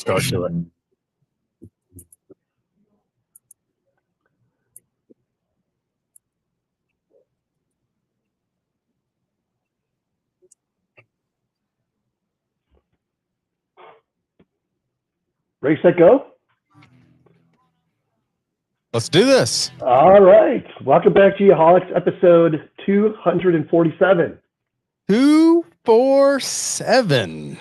start to it. Ready, set, go. Let's do this. All right. Welcome back, Geoholics, episode 247. 247.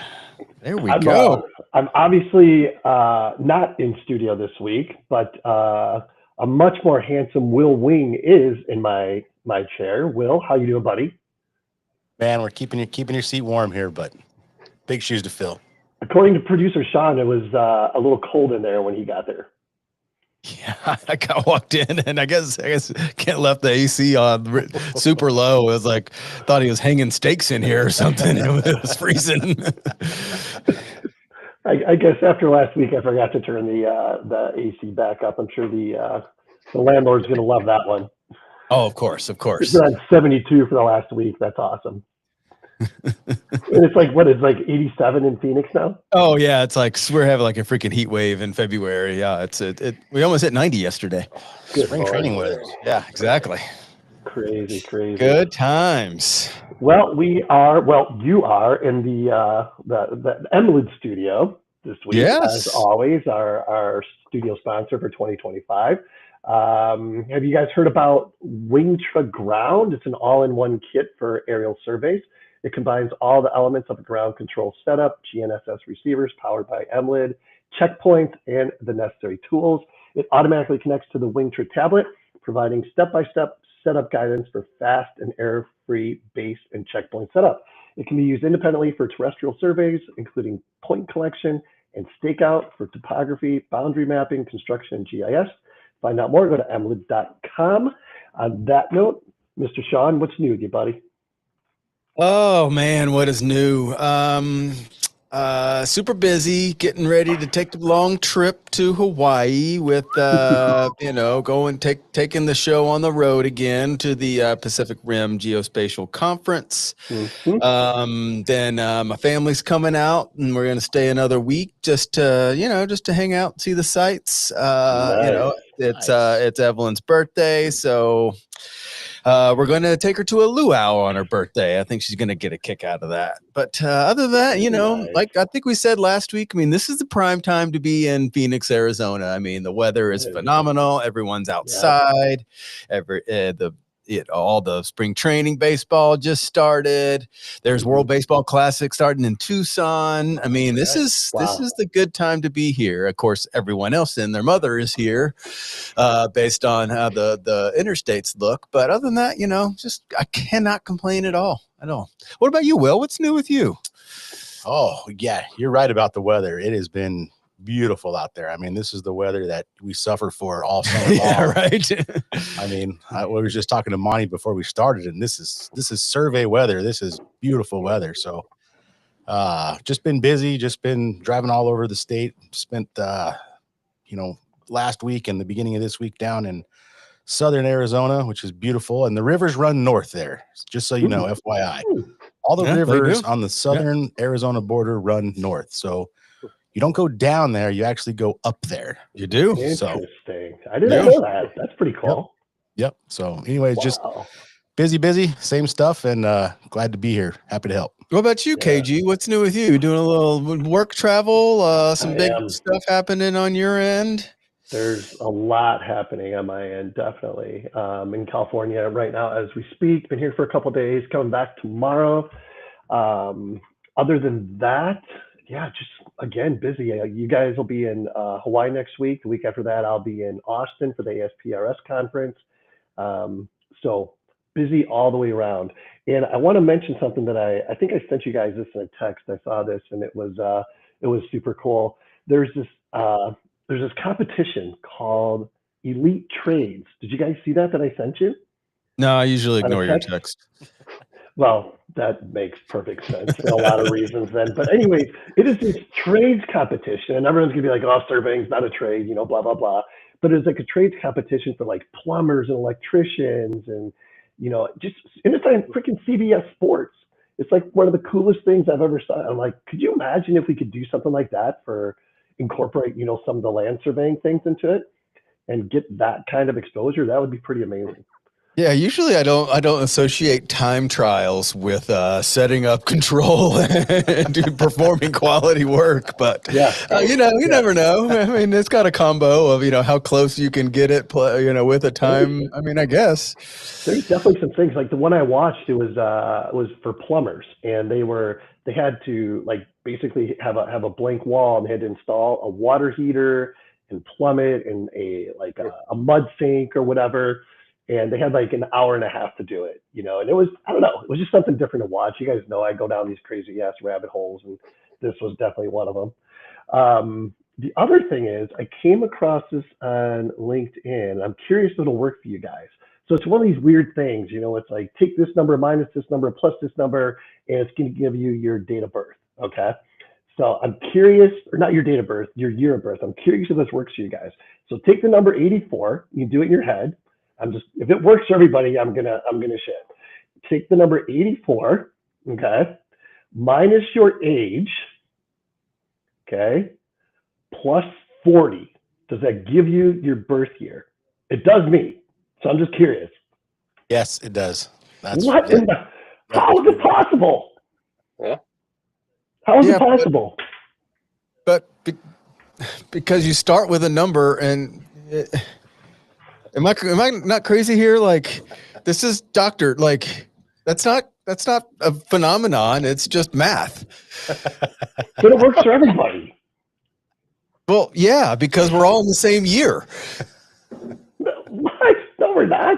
There we go. I'm obviously not in studio this week, but a much more handsome Will Wing is in my chair. Will, how you doing, buddy? Man, we're keeping your seat warm here, but big shoes to fill. According to producer Sean, it was a little cold in there when he got there. Yeah, I got walked in, and I guess Kent left the AC on super low. It was like thought he was hanging steaks in here or something. It was freezing. I guess after last week, I forgot to turn the AC back up. I'm sure the landlord's going to love that one. Oh, of course. It's been at 72 for the last week. That's awesome. And it's like, what, it's like 87 in Phoenix now? Oh, yeah. It's like we're having like a freaking heat wave in February. Yeah, we almost hit 90 yesterday. Good Spring training weather. Yeah, exactly. Crazy. Good times. Well, you are in the Emlid studio this week, yes, as always, our studio sponsor for 2025. Have you guys heard about Wingtra Ground? It's an all-in-one kit for aerial surveys. It combines all the elements of a ground control setup, GNSS receivers powered by Emlid, checkpoints, and the necessary tools. It automatically connects to the Wingtra tablet, providing step-by-step setup guidance for fast and error-free base and checkpoint setup. It can be used independently for terrestrial surveys, including point collection and stakeout for topography, boundary mapping, construction, and GIS. Find out more, go to emlid.com. On that note, Mr. Sean, what's new with you, buddy? Oh man, what is new? Super busy, getting ready to take the long trip to Hawaii with, taking the show on the road again to the Pacific Rim Geospatial Conference. Mm-hmm. Then my family's coming out, and we're going to stay another week just to hang out, and see the sights. Nice. It's Evelyn's birthday, so. We're going to take her to a luau on her birthday. I think she's going to get a kick out of that. But other than that, Nice. like I think we said last week, I mean, this is the prime time to be in Phoenix, Arizona. I mean, the weather is phenomenal. Everyone's outside. All the spring training baseball just started. There's World Baseball Classic starting in Tucson. I mean, this is the good time to be here. Of course, everyone else and their mother is here, based on how the interstates look. But other than that, I cannot complain at all. What about you, Will? What's new with you? Oh, yeah, you're right about the weather. It has been beautiful out there. I mean, this is the weather that we suffer for all summer long. Yeah, right. I mean, we were just talking to Monty before we started, and this is survey weather. This is beautiful weather. So, just been busy. Just been driving all over the state. Spent, last week and the beginning of this week down in southern Arizona, which is beautiful, and the rivers run north there. Just so you know, FYI, all the rivers on the southern Arizona border run north. So. You don't go down there, you actually go up there. You do? Interesting. I didn't know that. That's pretty cool. Yep. So anyways, just busy, same stuff, and glad to be here. Happy to help. What about you, KG? What's new with you? Doing a little work travel? Some big stuff happening on your end? There's a lot happening on my end, definitely. In California right now as we speak. Been here for a couple of days, coming back tomorrow. Other than that, just again, busy. You guys will be in Hawaii next week. The week after that, I'll be in Austin for the ASPRS conference. So busy all the way around. And I want to mention something that I think I sent you guys this in a text. I saw this and it was super cool. There's this competition called Elite Trades. Did you guys see that I sent you? No, I usually ignore your text. Well, that makes perfect sense for a lot of reasons then. But anyways, it is this trades competition, and everyone's gonna be like, oh, surveying's not a trade, blah, blah, blah. But it's like a trades competition for like plumbers and electricians and, just anytime freaking CBS Sports. It's like one of the coolest things I've ever saw. I'm like, could you imagine if we could do something like that for, incorporate, some of the land surveying things into it and get that kind of exposure, that would be pretty amazing. Yeah, usually I don't associate time trials with setting up control and performing quality work, but you never know. I mean, it's got a combo of how close you can get it, with a time. I mean, I guess there's definitely some things like the one I watched. It was for plumbers, and they had to basically have a blank wall, and they had to install a water heater and plumb it and a mud sink or whatever. And they had an hour and a half to do it, and it was, I don't know, it was just something different to watch. You guys know I go down these crazy ass rabbit holes, and this was definitely one of them. The other thing is I came across this on LinkedIn. I'm curious if it'll work for you guys. So it's one of these weird things, it's like take this number minus this number plus this number, and it's going to give you your date of birth. Okay. So I'm curious, or not your date of birth, your year of birth. I'm curious if this works for you guys. So take the number 84, you do it in your head. If it works for everybody, I'm gonna shit. Take the number 84, okay, minus your age, okay, plus 40. Does that give you your birth year? It does me. So I'm just curious. Yes, it does. How is it possible? Yeah. How is it possible? But because you start with a number and. Am I not crazy here? This is doctor. That's not a phenomenon. It's just math. But it works for everybody. Well, yeah, because we're all in the same year. What? No, we're not.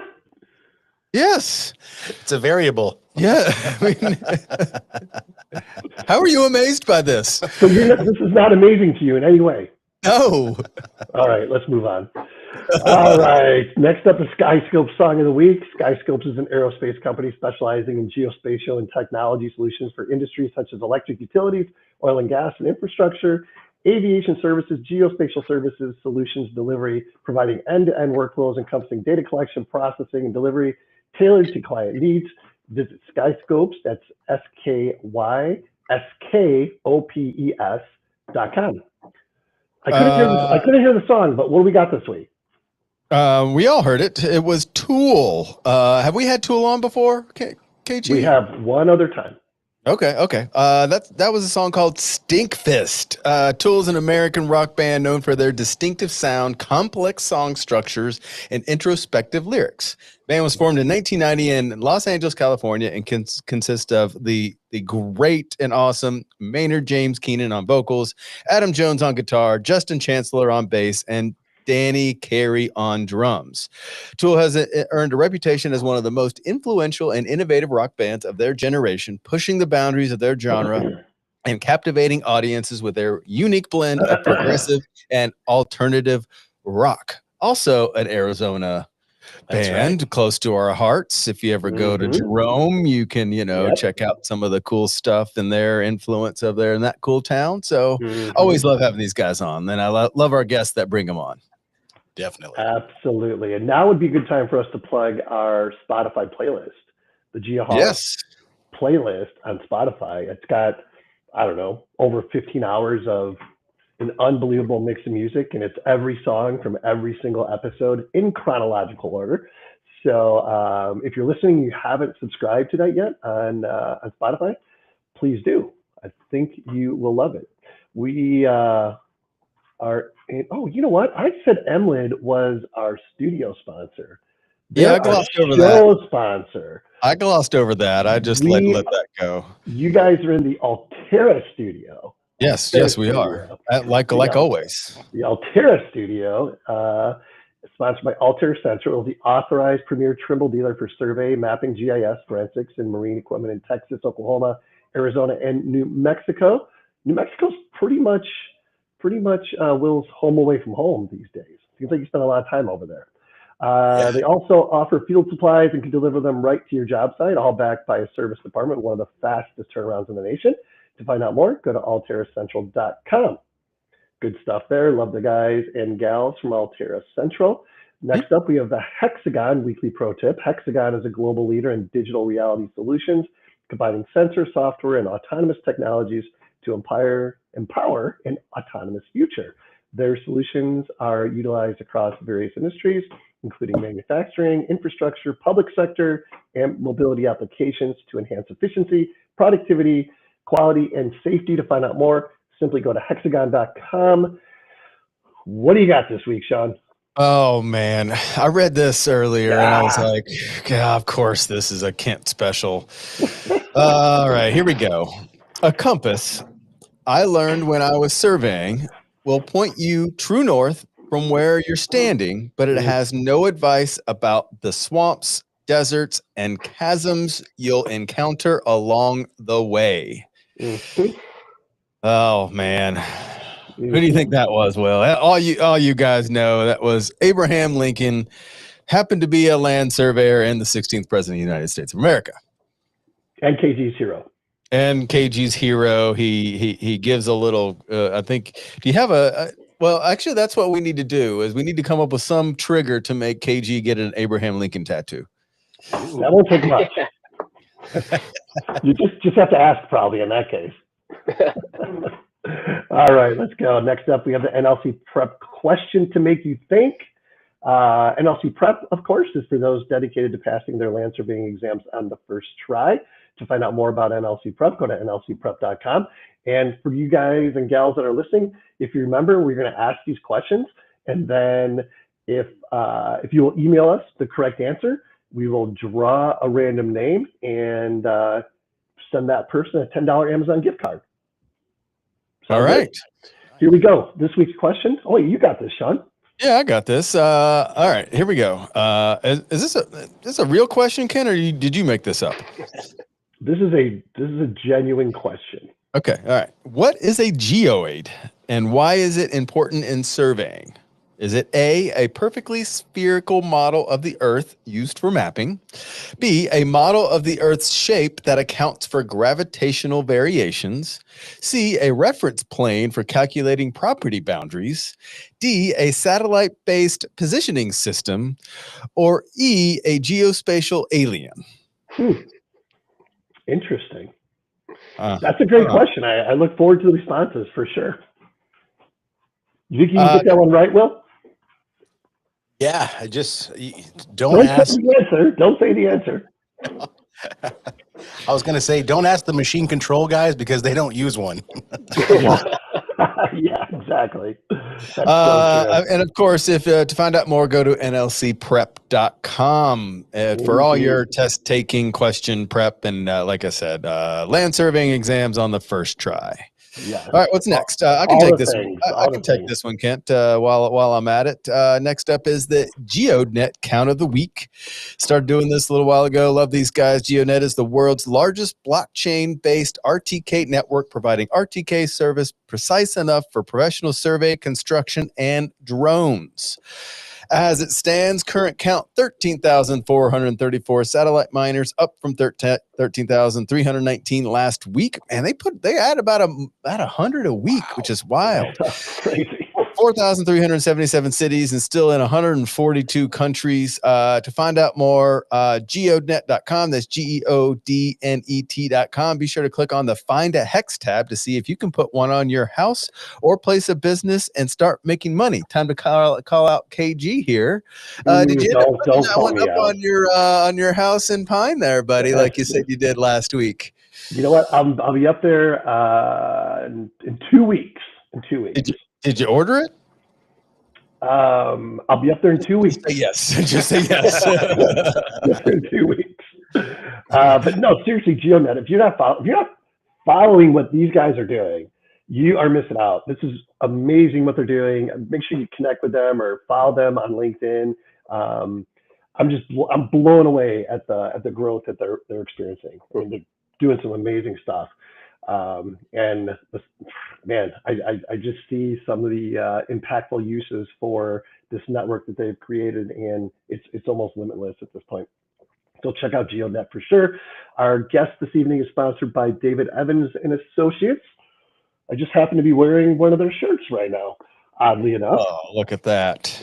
Yes. It's a variable. Yeah. I mean, how are you amazed by this? So this is not amazing to you in any way. No. All right, let's move on. All right, next up is SkyScope Song of the Week. SkyScopes is an aerospace company specializing in geospatial and technology solutions for industries such as electric utilities, oil and gas and infrastructure, aviation services, geospatial services, solutions delivery, providing end-to-end workflows encompassing data collection, processing, and delivery tailored to client needs. Visit SkyScopes, that's SKYSKOPES.com. I couldn't hear the song, but what do we got this week? We all heard it. It was Tool. Have we had Tool on before, KG? We have one other time. Okay. That was a song called Stink Fist. Tool is an American rock band known for their distinctive sound, complex song structures, and introspective lyrics. The band was formed in 1990 in Los Angeles, California, and consists of the great and awesome Maynard James Keenan on vocals, Adam Jones on guitar, Justin Chancellor on bass, and Danny Carey on drums. Tool has earned a reputation as one of the most influential and innovative rock bands of their generation, pushing the boundaries of their genre and captivating audiences with their unique blend of progressive and alternative rock. Also an Arizona band close to our hearts. If you ever go to Jerome, you can, check out some of the cool stuff and their influence of there in that cool town. So always love having these guys on. And I love our guests that bring them on. Definitely. Absolutely. And now would be a good time for us to plug our Spotify playlist, the Geoholics playlist on Spotify. It's got, I don't know, over 15 hours of an unbelievable mix of music, and it's every song from every single episode in chronological order. So if you're listening, you haven't subscribed to that yet on Spotify, please do. I think you will love it. We you know what? I said Emlid was our studio sponsor. I glossed over that. Sponsor. I glossed over that. I just let that go. You guys are in the Altera studio. Yes, we are. Like always. The Altera studio, sponsored by Altera Central, the authorized premier Trimble dealer for survey, mapping, GIS, forensics, and marine equipment in Texas, Oklahoma, Arizona, and New Mexico. New Mexico's pretty much Will's home away from home these days. Seems like you spend a lot of time over there. They also offer field supplies and can deliver them right to your job site, all backed by a service department, one of the fastest turnarounds in the nation. To find out more, go to alteracentral.com. Good stuff there. Love the guys and gals from Altera Central. Next up, we have the Hexagon Weekly Pro Tip. Hexagon is a global leader in digital reality solutions, combining sensor, software, and autonomous technologies to empower an autonomous future. Their solutions are utilized across various industries, including manufacturing, infrastructure, public sector, and mobility applications to enhance efficiency, productivity, quality, and safety. To find out more, simply go to hexagon.com. What do you got this week, Sean? Oh man, I read this earlier and I was like, yeah, of course this is a Kent special. All right, here we go. A compass, I learned when I was surveying, will point you true north from where you're standing, but it has no advice about the swamps, deserts, and chasms you'll encounter along the way. Oh man. Who do you think that was, Will? All you guys know that was Abraham Lincoln, happened to be a land surveyor and the 16th president of the United States of America. And KG's hero. And KG's hero. He gives a little, I think, do you have well, actually, that's what we need to do is we need to come up with some trigger to make KG get an Abraham Lincoln tattoo. That won't take much. You just have to ask probably in that case. All right, let's go. Next up, we have the NLC Prep question to make you think. NLC Prep, of course, is for those dedicated to passing their land surveying exams on the first try. To find out more about NLC Prep, go to nlcprep.com. And for you guys and gals that are listening, if you remember, we're going to ask these questions, and then if you will email us the correct answer, we will draw a random name and send that person a $10 Amazon gift card. All right. Here we go. This week's question. Oh, you got this, Sean. Yeah, I got this. All right, here we go. Is this a real question, Ken, or did you make this up? This is a genuine question. Okay. All right. What is a geoid and why is it important in surveying? Is it A, perfectly spherical model of the Earth used for mapping? B, a model of the Earth's shape that accounts for gravitational variations? C, a reference plane for calculating property boundaries? D, a satellite-based positioning system? Or E, a geospatial alien? Interesting. That's a great question. I look forward to the responses for sure. You think you can get that one right, Will? Yeah, I just don't ask. Say the answer. Don't say the answer. I was going to say, don't ask the machine control guys because they don't use one. Yeah, exactly. And of course, if to find out more, go to nlcprep.com for all your test taking, question prep, and like I said, land surveying exams on the first try. Yeah. All right, what's next? I can take this one. I can take this one, Kent, while I'm at it. Next up is the GeoNet Count of the Week. Started doing this a little while ago. Love these guys. GeoNet is the world's largest blockchain-based RTK network, providing RTK service precise enough for professional survey, construction, and drones. As it stands, current count 13,434 satellite miners, up from 13,319 last week. And they add about 100 a week, which is wild. That's crazy. 4,377 cities and still in 142 countries. To find out more, geodnet.com. That's geodnet.com. Be sure to click on the Find a Hex tab to see if you can put one on your house or place of business and start making money. Time to call out KG here. Did you end up putting that one up on your house in Pine there, buddy, like you said you did last week? You know what? I'll be up there in 2 weeks. In 2 weeks. Did you order it? I'll be up there in 2 weeks. Yes. Just say yes. In 2 weeks. But no, seriously, GeoNet, if you're not following what these guys are doing, you are missing out. This is amazing what they're doing. Make sure you connect with them or follow them on LinkedIn. I'm blown away at the growth that they're experiencing. I mean, they're doing some amazing stuff. And man, I just see some of the impactful uses for this network that they've created, and it's almost limitless at this point. So check out GeoNet for sure. Our guest this evening is sponsored by David Evans and Associates. I just happen to be wearing one of their shirts right now, oddly enough. Oh, look at that.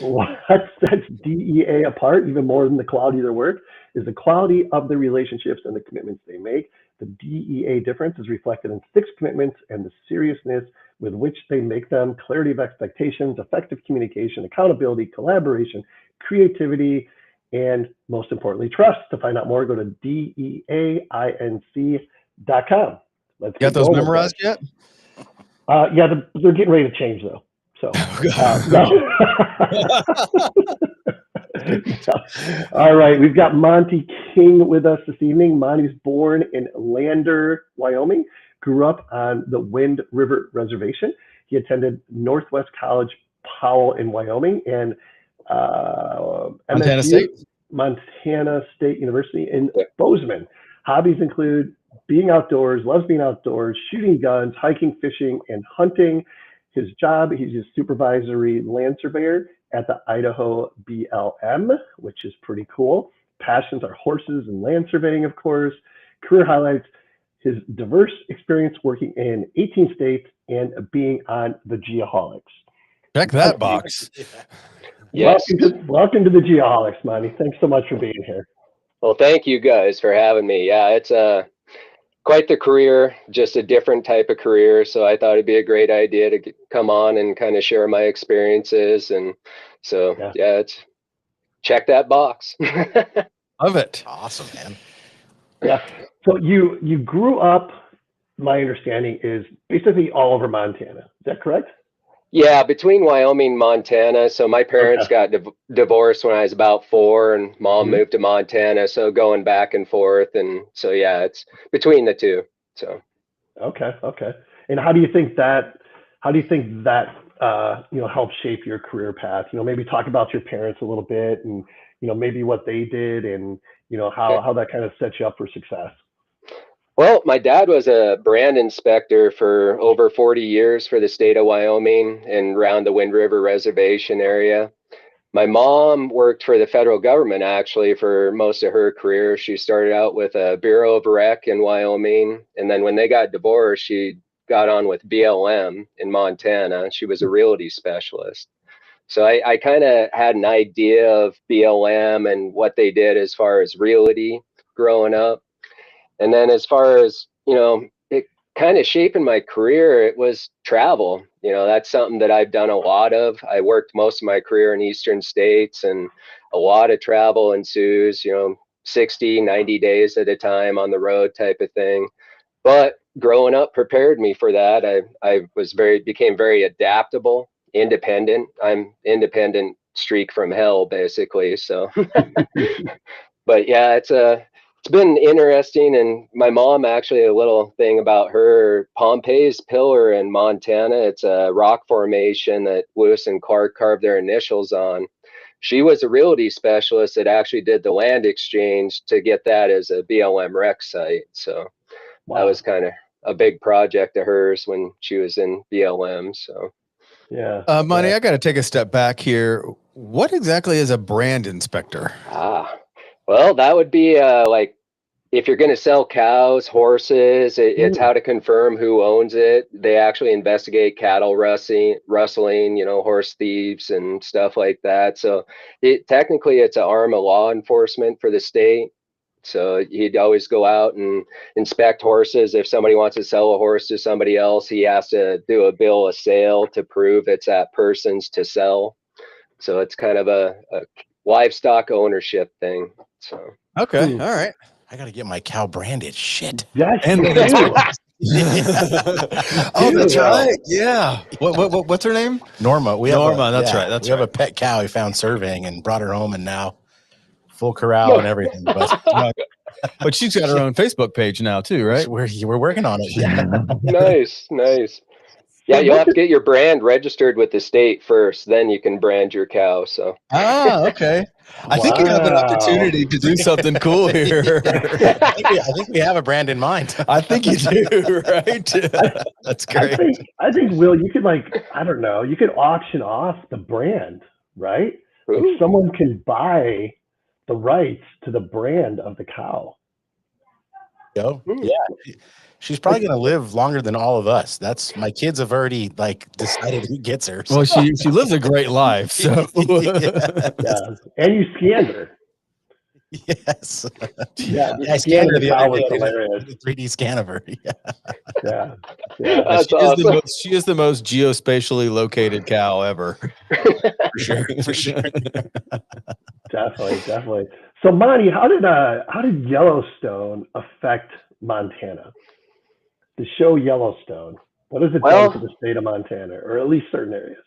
That's DEA apart, even more than the quality of their work, is the quality of the relationships and the commitments they make. The DEA difference is reflected in 6 commitments and the seriousness with which they make them: clarity of expectations, effective communication, accountability, collaboration, creativity, and most importantly, trust. To find out more, go to DEAINC.com. Let's got those memorized yet? Yeah, they're getting ready to change though. So, no. All right, we've got Monte King with us this evening. Monte's born in Lander, Wyoming, grew up on the Wind River Reservation. He attended Northwest College Powell in Wyoming and Montana State University in Bozeman. Hobbies include being outdoors, loves being outdoors, shooting guns, hiking, fishing, and hunting. His job, he's a supervisory land surveyor at the Idaho BLM, which is pretty cool. Passions are horses and land surveying, of course. Career highlights: his diverse experience working in 18 states and being on the Geoholics. Check that box. Yes. Welcome to the Geoholics, Monte. Thanks so much for being here. Well, thank you guys for having me. Yeah, it's quite the career, just a different type of career. So I thought it'd be a great idea to come on and kind of share my experiences. And so, yeah, it's check that box. Love it. Awesome, man. Yeah. So you grew up, my understanding is basically all over Montana. Is that correct? Yeah, between Wyoming and Montana. So my parents got divorced when I was about 4, and mom moved to Montana. So going back and forth, and so yeah, it's between the two. So okay. And how do you think that helped shape your career path? Maybe talk about your parents a little bit, and maybe what they did, and how that kind of set you up for success. Well, my dad was a brand inspector for over 40 years for the state of Wyoming and around the Wind River Reservation area. My mom worked for the federal government actually for most of her career. She started out with a Bureau of Rec in Wyoming, and then when they got divorced, she got on with BLM in Montana. She was a realty specialist. So I kind of had an idea of BLM and what they did as far as realty growing up. And then as far as, it kind of shaping my career, it was travel. That's something that I've done a lot of. I worked most of my career in Eastern states, and a lot of travel ensues, 60, 90 days at a time on the road type of thing. But growing up prepared me for that. I became very adaptable, independent. I'm independent streak from hell, basically. So, but yeah, it's been interesting. And my mom, actually, a little thing about her: Pompey's Pillar in Montana. It's a rock formation that Lewis and Clark carved their initials on. She was a realty specialist that actually did the land exchange to get that as a BLM rec site. So that was kind of a big project of hers when she was in BLM. So yeah. Monte, I got to take a step back here. What exactly is a brand inspector? Well, that would be like if you're going to sell cows, horses, it's how to confirm who owns it. They actually investigate cattle rustling, horse thieves and stuff like that. So technically it's an arm of law enforcement for the state. So he'd always go out and inspect horses. If somebody wants to sell a horse to somebody else, he has to do a bill of sale to prove it's that person's to sell. So it's kind of a livestock ownership thing. So okay, all right. I gotta get my cow branded. Shit. Yes. Oh, that's right. Yeah. What's her name? Norma. Norma. That's right. We have a pet cow we found surveying and brought her home, and now full corral and everything. But she's got her own Facebook page now too, right? We're working on it. Yeah. Nice. Yeah, you'll have to get your brand registered with the state first, then you can brand your cow. So okay. I think you have an opportunity to do something cool here. I think we have a brand in mind. I think you do, right? That's great. I think Will, you could you could auction off the brand, right? Like someone can buy the rights to the brand of the cow. Yeah. She's probably going to live longer than all of us. My kids have already decided who gets her. So. Well, she lives a great life. So Yeah. And you scanned her. Yes. Yeah, I scanned her the other was day. hilarious. The 3D scan of her. Yeah. Yeah. That's she awesome. she is the most geospatially located cow ever. For sure. For sure. Definitely. So Monty, how did Yellowstone affect Montana? The show Yellowstone, what has it done for the state of Montana, or at least certain areas?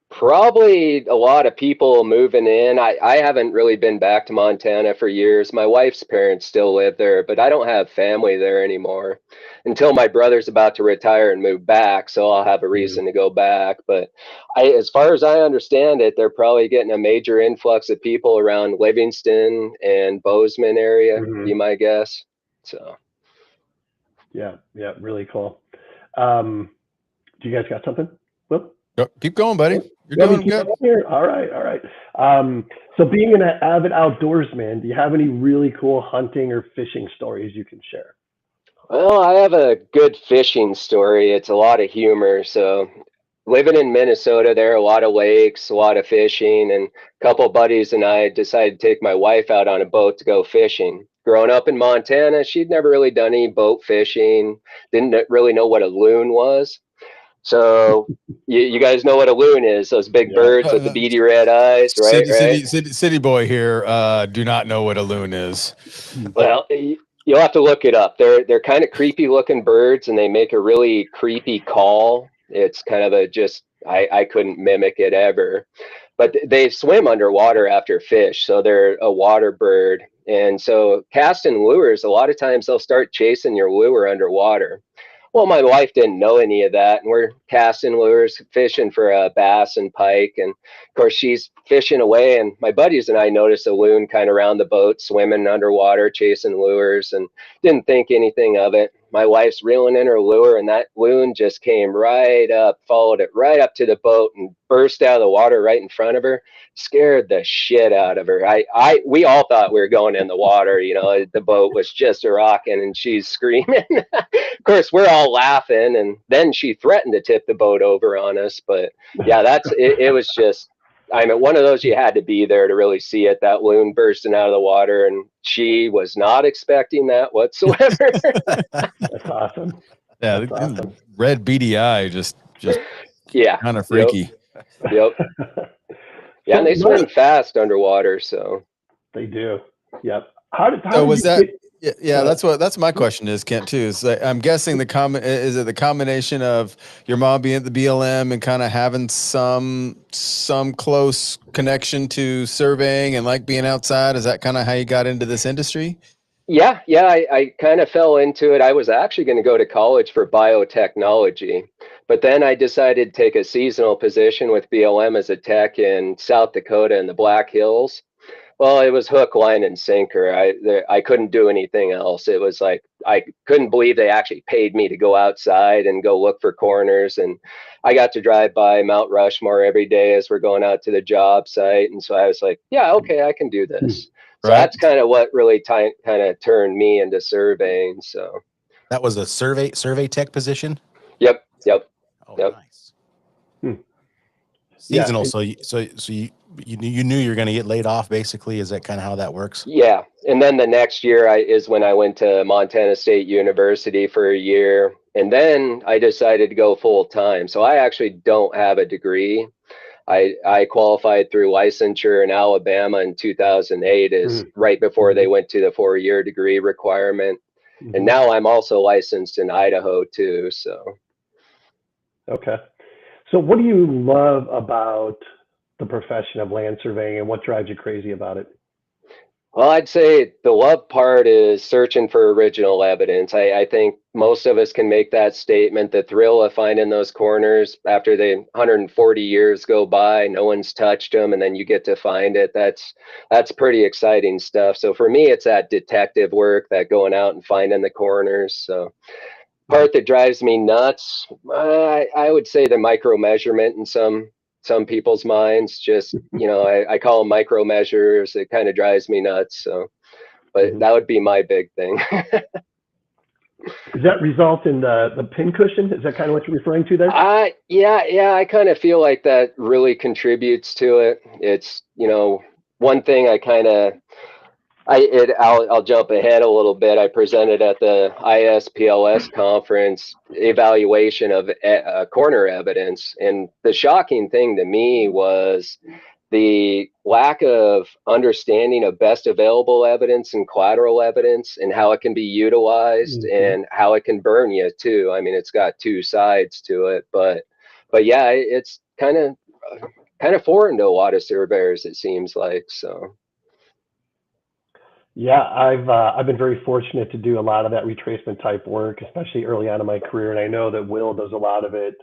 Probably a lot of people moving in. I haven't really been back to Montana for years. My wife's parents still live there, but I don't have family there anymore until my brother's about to retire and move back. So I'll have a reason to go back. But as far as I understand it, they're probably getting a major influx of people around Livingston and Bozeman area, be my guess. So. Yeah, really cool. Do you guys got something? Whoop. Keep going, buddy. You're doing good. Here. All right. So being an avid outdoorsman, do you have any really cool hunting or fishing stories you can share? Well, I have a good fishing story. It's a lot of humor. So living in Minnesota, there are a lot of lakes, a lot of fishing, and a couple of buddies and I decided to take my wife out on a boat to go fishing. Growing up in Montana, she'd never really done any boat fishing, didn't really know what a loon was. So you guys know what a loon is, those big birds with the beady red eyes, right? City boy here, do not know what a loon is. Well, you'll have to look it up. They're kind of creepy looking birds, and they make a really creepy call. It's kind of I couldn't mimic it ever. But they swim underwater after fish, so they're a water bird. And so casting lures, a lot of times they'll start chasing your lure underwater. Well, my wife didn't know any of that, and we're casting lures, fishing for bass and pike, and of course she's fishing away, and my buddies and I noticed a loon kind of around the boat, swimming underwater, chasing lures, and didn't think anything of it. My wife's reeling in her lure, and that loon just came right up, followed it right up to the boat, and burst out of the water right in front of her. Scared the shit out of her. We all thought we were going in the water. You know, the boat was just a rocking, and she's screaming. Of course, we're all laughing, and then she threatened to tip the boat over on us. But yeah, it was just, I mean, one of those you had to be there to really see it. That loon bursting out of the water, and she was not expecting that whatsoever. That's awesome. Yeah, that's awesome. Red beady eye, just kind of freaky. Yep. Yeah, and they swim fast underwater, so they do. Yep. Yeah, that's my question is, Kent, too. Is I'm guessing is it the combination of your mom being at the BLM and kind of having some close connection to surveying and like being outside? Is that kind of how you got into this industry? Yeah, I kind of fell into it. I was actually going to go to college for biotechnology, but then I decided to take a seasonal position with BLM as a tech in South Dakota in the Black Hills. Well, it was hook, line, and sinker. I couldn't do anything else. It was like I couldn't believe they actually paid me to go outside and go look for corners. And I got to drive by Mount Rushmore every day as we're going out to the job site. And so I was like, yeah, okay, I can do this. So that's kind of what really kind of turned me into surveying. So that was a survey tech position. Yep. Oh, yep. Nice. Seasonal. So you knew you were going to get laid off. Basically, is that kind of how that works? Yeah. And then the next year is when I went to Montana State University for a year, and then I decided to go full time. So I actually don't have a degree. I qualified through licensure in Alabama in 2008, is right before they went to the 4-year degree requirement. And now I'm also licensed in Idaho too. So. Okay. So what do you love about the profession of land surveying, and what drives you crazy about it? Well, I'd say the love part is searching for original evidence. I think most of us can make that statement. The thrill of finding those corners after the 140 years go by, no one's touched them, and then you get to find it. That's pretty exciting stuff. So for me, it's that detective work, that going out and finding the corners. So part that drives me nuts, I would say the micro measurement in some people's minds. Just, I call them micro measures. It kind of drives me nuts. So, but that would be my big thing. Does that result in the pin cushion? Is that kind of what you're referring to there? Yeah. I kind of feel like that really contributes to it. It's, one thing I I'll jump ahead a little bit. I presented at the PLS conference evaluation of corner evidence, and the shocking thing to me was the lack of understanding of best available evidence and collateral evidence and how it can be utilized and how it can burn you too. I mean, it's got two sides to it, but yeah, it's kind of foreign to a lot of surveyors, it seems like. So yeah, I've been very fortunate to do a lot of that retracement type work, especially early on in my career, and I know that Will does a lot of it.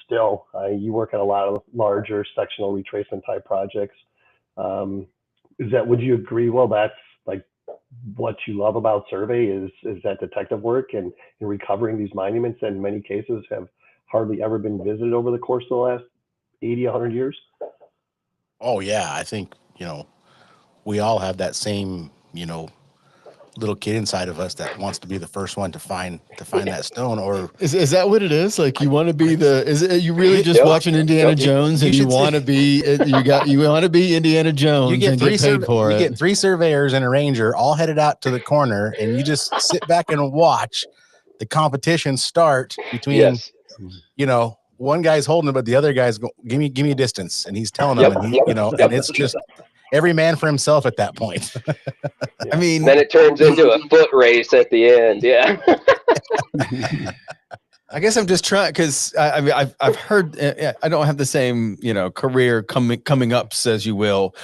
Still, you work on a lot of larger sectional retracement type projects. Would you agree, Will, that's like what you love about survey is that detective work and recovering these monuments that in many cases have hardly ever been visited over the course of the last 80, 100 years? Oh yeah, I think, we all have that same, little kid inside of us that wants to be the first one to find that stone. Or is that what it is? Like you want to be you really just watching Indiana Jones and you want to be you want to be Indiana Jones and get paid for it. You get 3 surveyors and a ranger all headed out to the corner, and you just sit back and watch the competition start between one guy's holding it, but the other guy's going, give me a distance, and he's telling them, and it's just every man for himself at that point. I mean, then it turns into a foot race at the end. Yeah. I guess I'm just trying because I've heard I don't have the same career coming up as you will,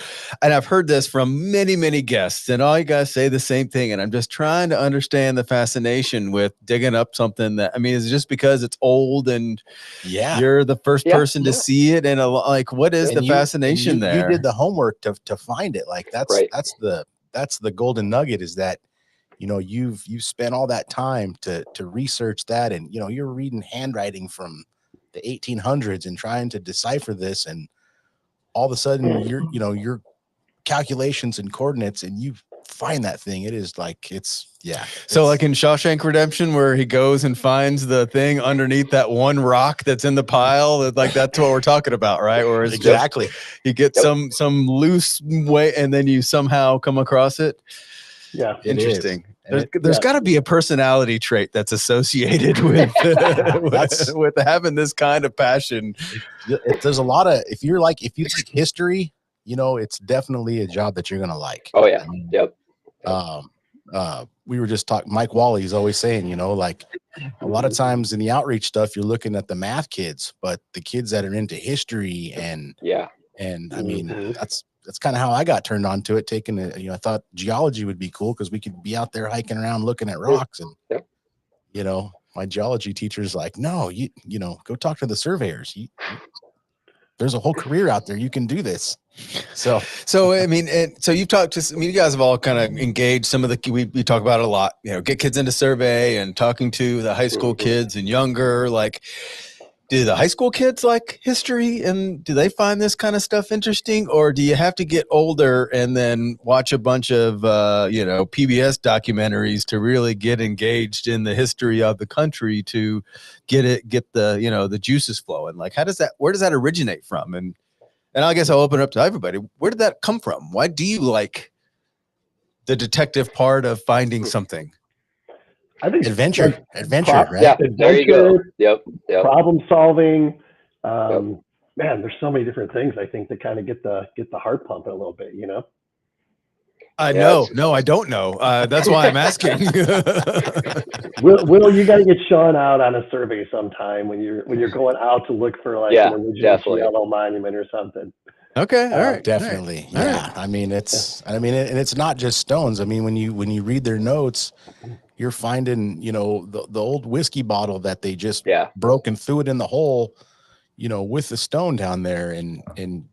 and I've heard this from many guests, and all you guys say the same thing, and I'm just trying to understand the fascination with digging up something that is it just because it's old and you're the first person to see it, and like what is the fascination there? You did the homework to find it. Like that's the golden nugget is that. You've spent all that time to research that, and you're reading handwriting from the 1800s and trying to decipher this, and all of a sudden your calculations and coordinates, and you find that thing. It is like so like in Shawshank Redemption, where he goes and finds the thing underneath that one rock that's in the pile. Like that's what we're talking about, right? Where it's exactly you get some loose way, and then you somehow come across it. Yeah, interesting. There's got to be a personality trait that's associated with with having this kind of passion. There's a lot of if you like history, it's definitely a job that you're gonna like. Oh yeah, yep. We were just talking. Mike Wally's always saying, like a lot of times in the outreach stuff, you're looking at the math kids, but the kids that are into history and I mean that's kind of how I got turned on to it. I thought geology would be cool because we could be out there hiking around looking at rocks, and my geology teacher's like, no, you go talk to the surveyors. There's a whole career out there. You can do this. So I mean, so you've talked to, you guys have all kind of engaged some of we talk about it a lot, get kids into survey and talking to the high school kids and younger, like, do the high school kids like history and do they find this kind of stuff interesting, or do you have to get older and then watch a bunch of, PBS documentaries to really get engaged in the history of the country to get the, the juices flowing? Like, where does that originate from? And I guess I'll open it up to everybody. Where did that come from? Why do you like the detective part of finding something? I think adventure, right? Yeah, there you go. Yep. Problem solving. Man, there's so many different things I think that kind of get the heart pumping a little bit, I know. No, I don't know. That's why I'm asking. Will, you got to get Sean out on a survey sometime when you're going out to look for like an original yellow monument or something. Okay, all right, definitely. All right. Yeah, right. I mean and it's not just stones. I mean, when you read their notes, you're finding, the old whiskey bottle that they just broke and threw it in the hole, with the stone down there, and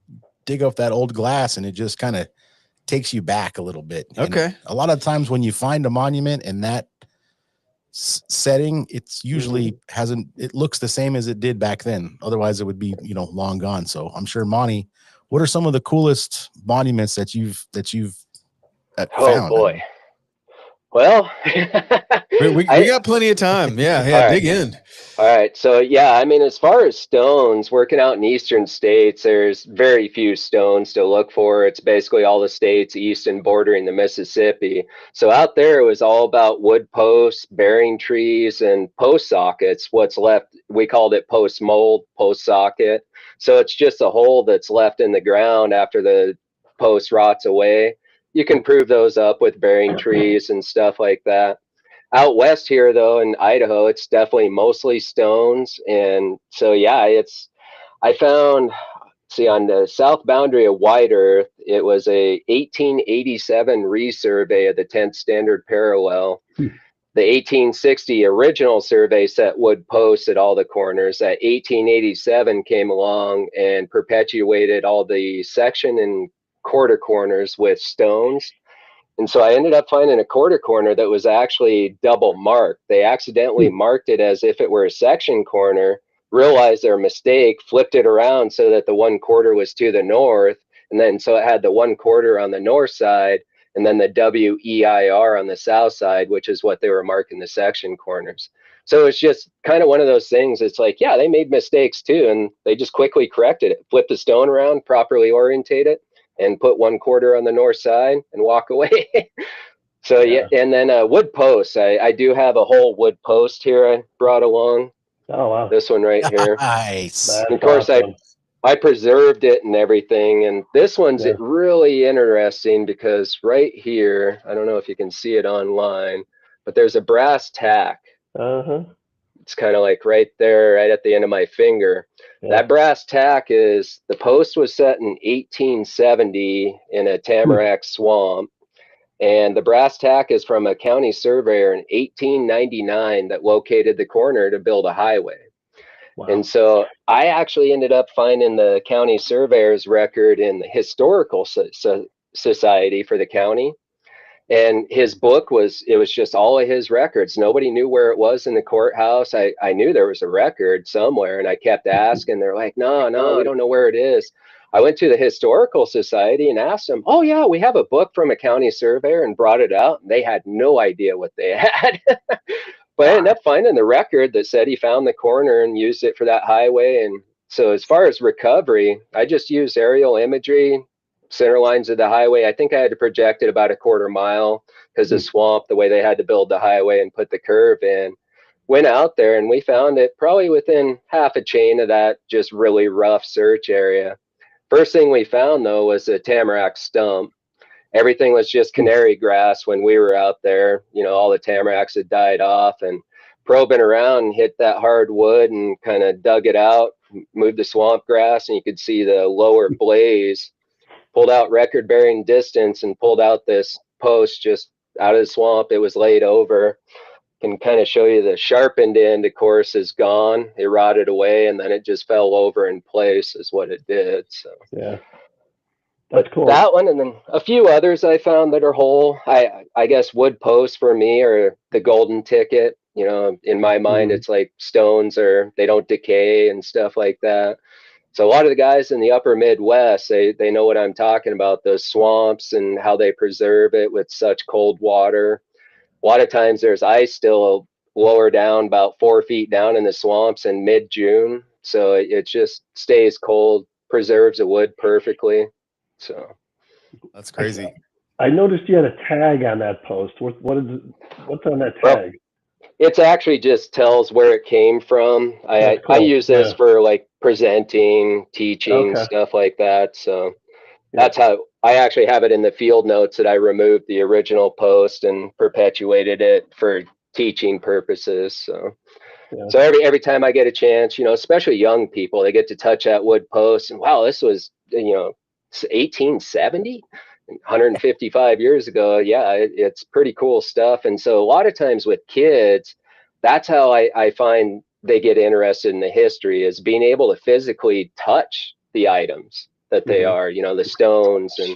dig up that old glass, and it just kind of takes you back a little bit. Okay. And a lot of times when you find a monument in that setting, it's usually it looks the same as it did back then. Otherwise it would be, long gone. So I'm sure, Monty, what are some of the coolest monuments that you've found? Oh boy. Well, We got plenty of time. Yeah, dig in. All right. So, yeah, I mean, as far as stones, working out in eastern states, there's very few stones to look for. It's basically all the states east and bordering the Mississippi. So out there, it was all about wood posts, bearing trees, and post sockets. What's left, we called it post mold, post socket. So it's just a hole that's left in the ground after the post rots away. You can prove those up with bearing trees and stuff like that. Out west here, though, in Idaho, it's definitely mostly stones. And so, yeah, I found, see, on the south boundary of White Earth, it was a 1887 resurvey of the 10th standard parallel. The 1860 original survey set wood posts at all the corners. That 1887 came along and perpetuated all the section and quarter corners with stones. And so I ended up finding a quarter corner that was actually double marked. They accidentally marked it as if it were a section corner, realized their mistake, flipped it around so that the 1/4 was to the north. And then so it had the 1/4 on the north side and then the WEIR on the south side, which is what they were marking the section corners. So it's just kind of one of those things. It's like, yeah, they made mistakes too. And they just quickly corrected it, flipped the stone around, properly orientate it, and put 1/4 on the north side and walk away. So yeah, and then wood posts. I do have a whole wood post here I brought along. Oh wow, this one right here. Nice. And of course, awesome. I preserved it and everything. And this one's really interesting because right here, I don't know if you can see it online, but there's a brass tack. It's kind of like right there, right at the end of my finger. That brass tack is, the post was set in 1870 in a tamarack swamp. And the brass tack is from a county surveyor in 1899 that located the corner to build a highway. Wow. And so I actually ended up finding the county surveyor's record in the historical society for the county. And his book was just all of his records. Nobody knew where it was in the courthouse. I knew there was a record somewhere, and I kept asking. They're like, no, we don't know where it is. I went to the historical society and asked them, oh yeah, we have a book from a county surveyor, and brought it out. And they had no idea what they had. But I ended up finding the record that said he found the corner and used it for that highway. And so as far as recovery, I just used aerial imagery, center lines of the highway. I think I had to project it about 1/4 mile because the swamp, the way they had to build the highway and put the curve in. Went out there and we found it probably within half a chain of that just really rough search area. First thing we found, though, was a tamarack stump. Everything was just canary grass when we were out there. You know, all the tamaracks had died off, and probing around, hit that hard wood and kind of dug it out, moved the swamp grass, and you could see the lower blaze. Pulled out record bearing distance and pulled out this post just out of the swamp. It was laid over. Can kind of show you the sharpened end, of course, is gone. It rotted away, and then it just fell over in place is what it did. So yeah, that's cool. That one, and then a few others I found that are whole. I guess wood posts for me are the golden ticket. You know, in my mind, it's like stones, or they don't decay and stuff like that. So a lot of the guys in the upper Midwest, they know what I'm talking about, those swamps and how they preserve it with such cold water. A lot of times there's ice still lower down, about 4 feet down in the swamps in mid-June. So it just stays cold, preserves the wood perfectly. So that's crazy. I noticed you had a tag on that post. What's on that tag? Well, it's actually just tells where it came from. I use this for like presenting, teaching, stuff like that. So that's how I actually have it in the field notes, that I removed the original post and perpetuated it for teaching purposes. So so every time I get a chance, you know, especially young people, they get to touch that wood post and wow, this was, you know, 1870. 155 years ago. Yeah, it's pretty cool stuff. And so a lot of times with kids, that's how I find they get interested in the history, is being able to physically touch the items that they are, you know, the stones. And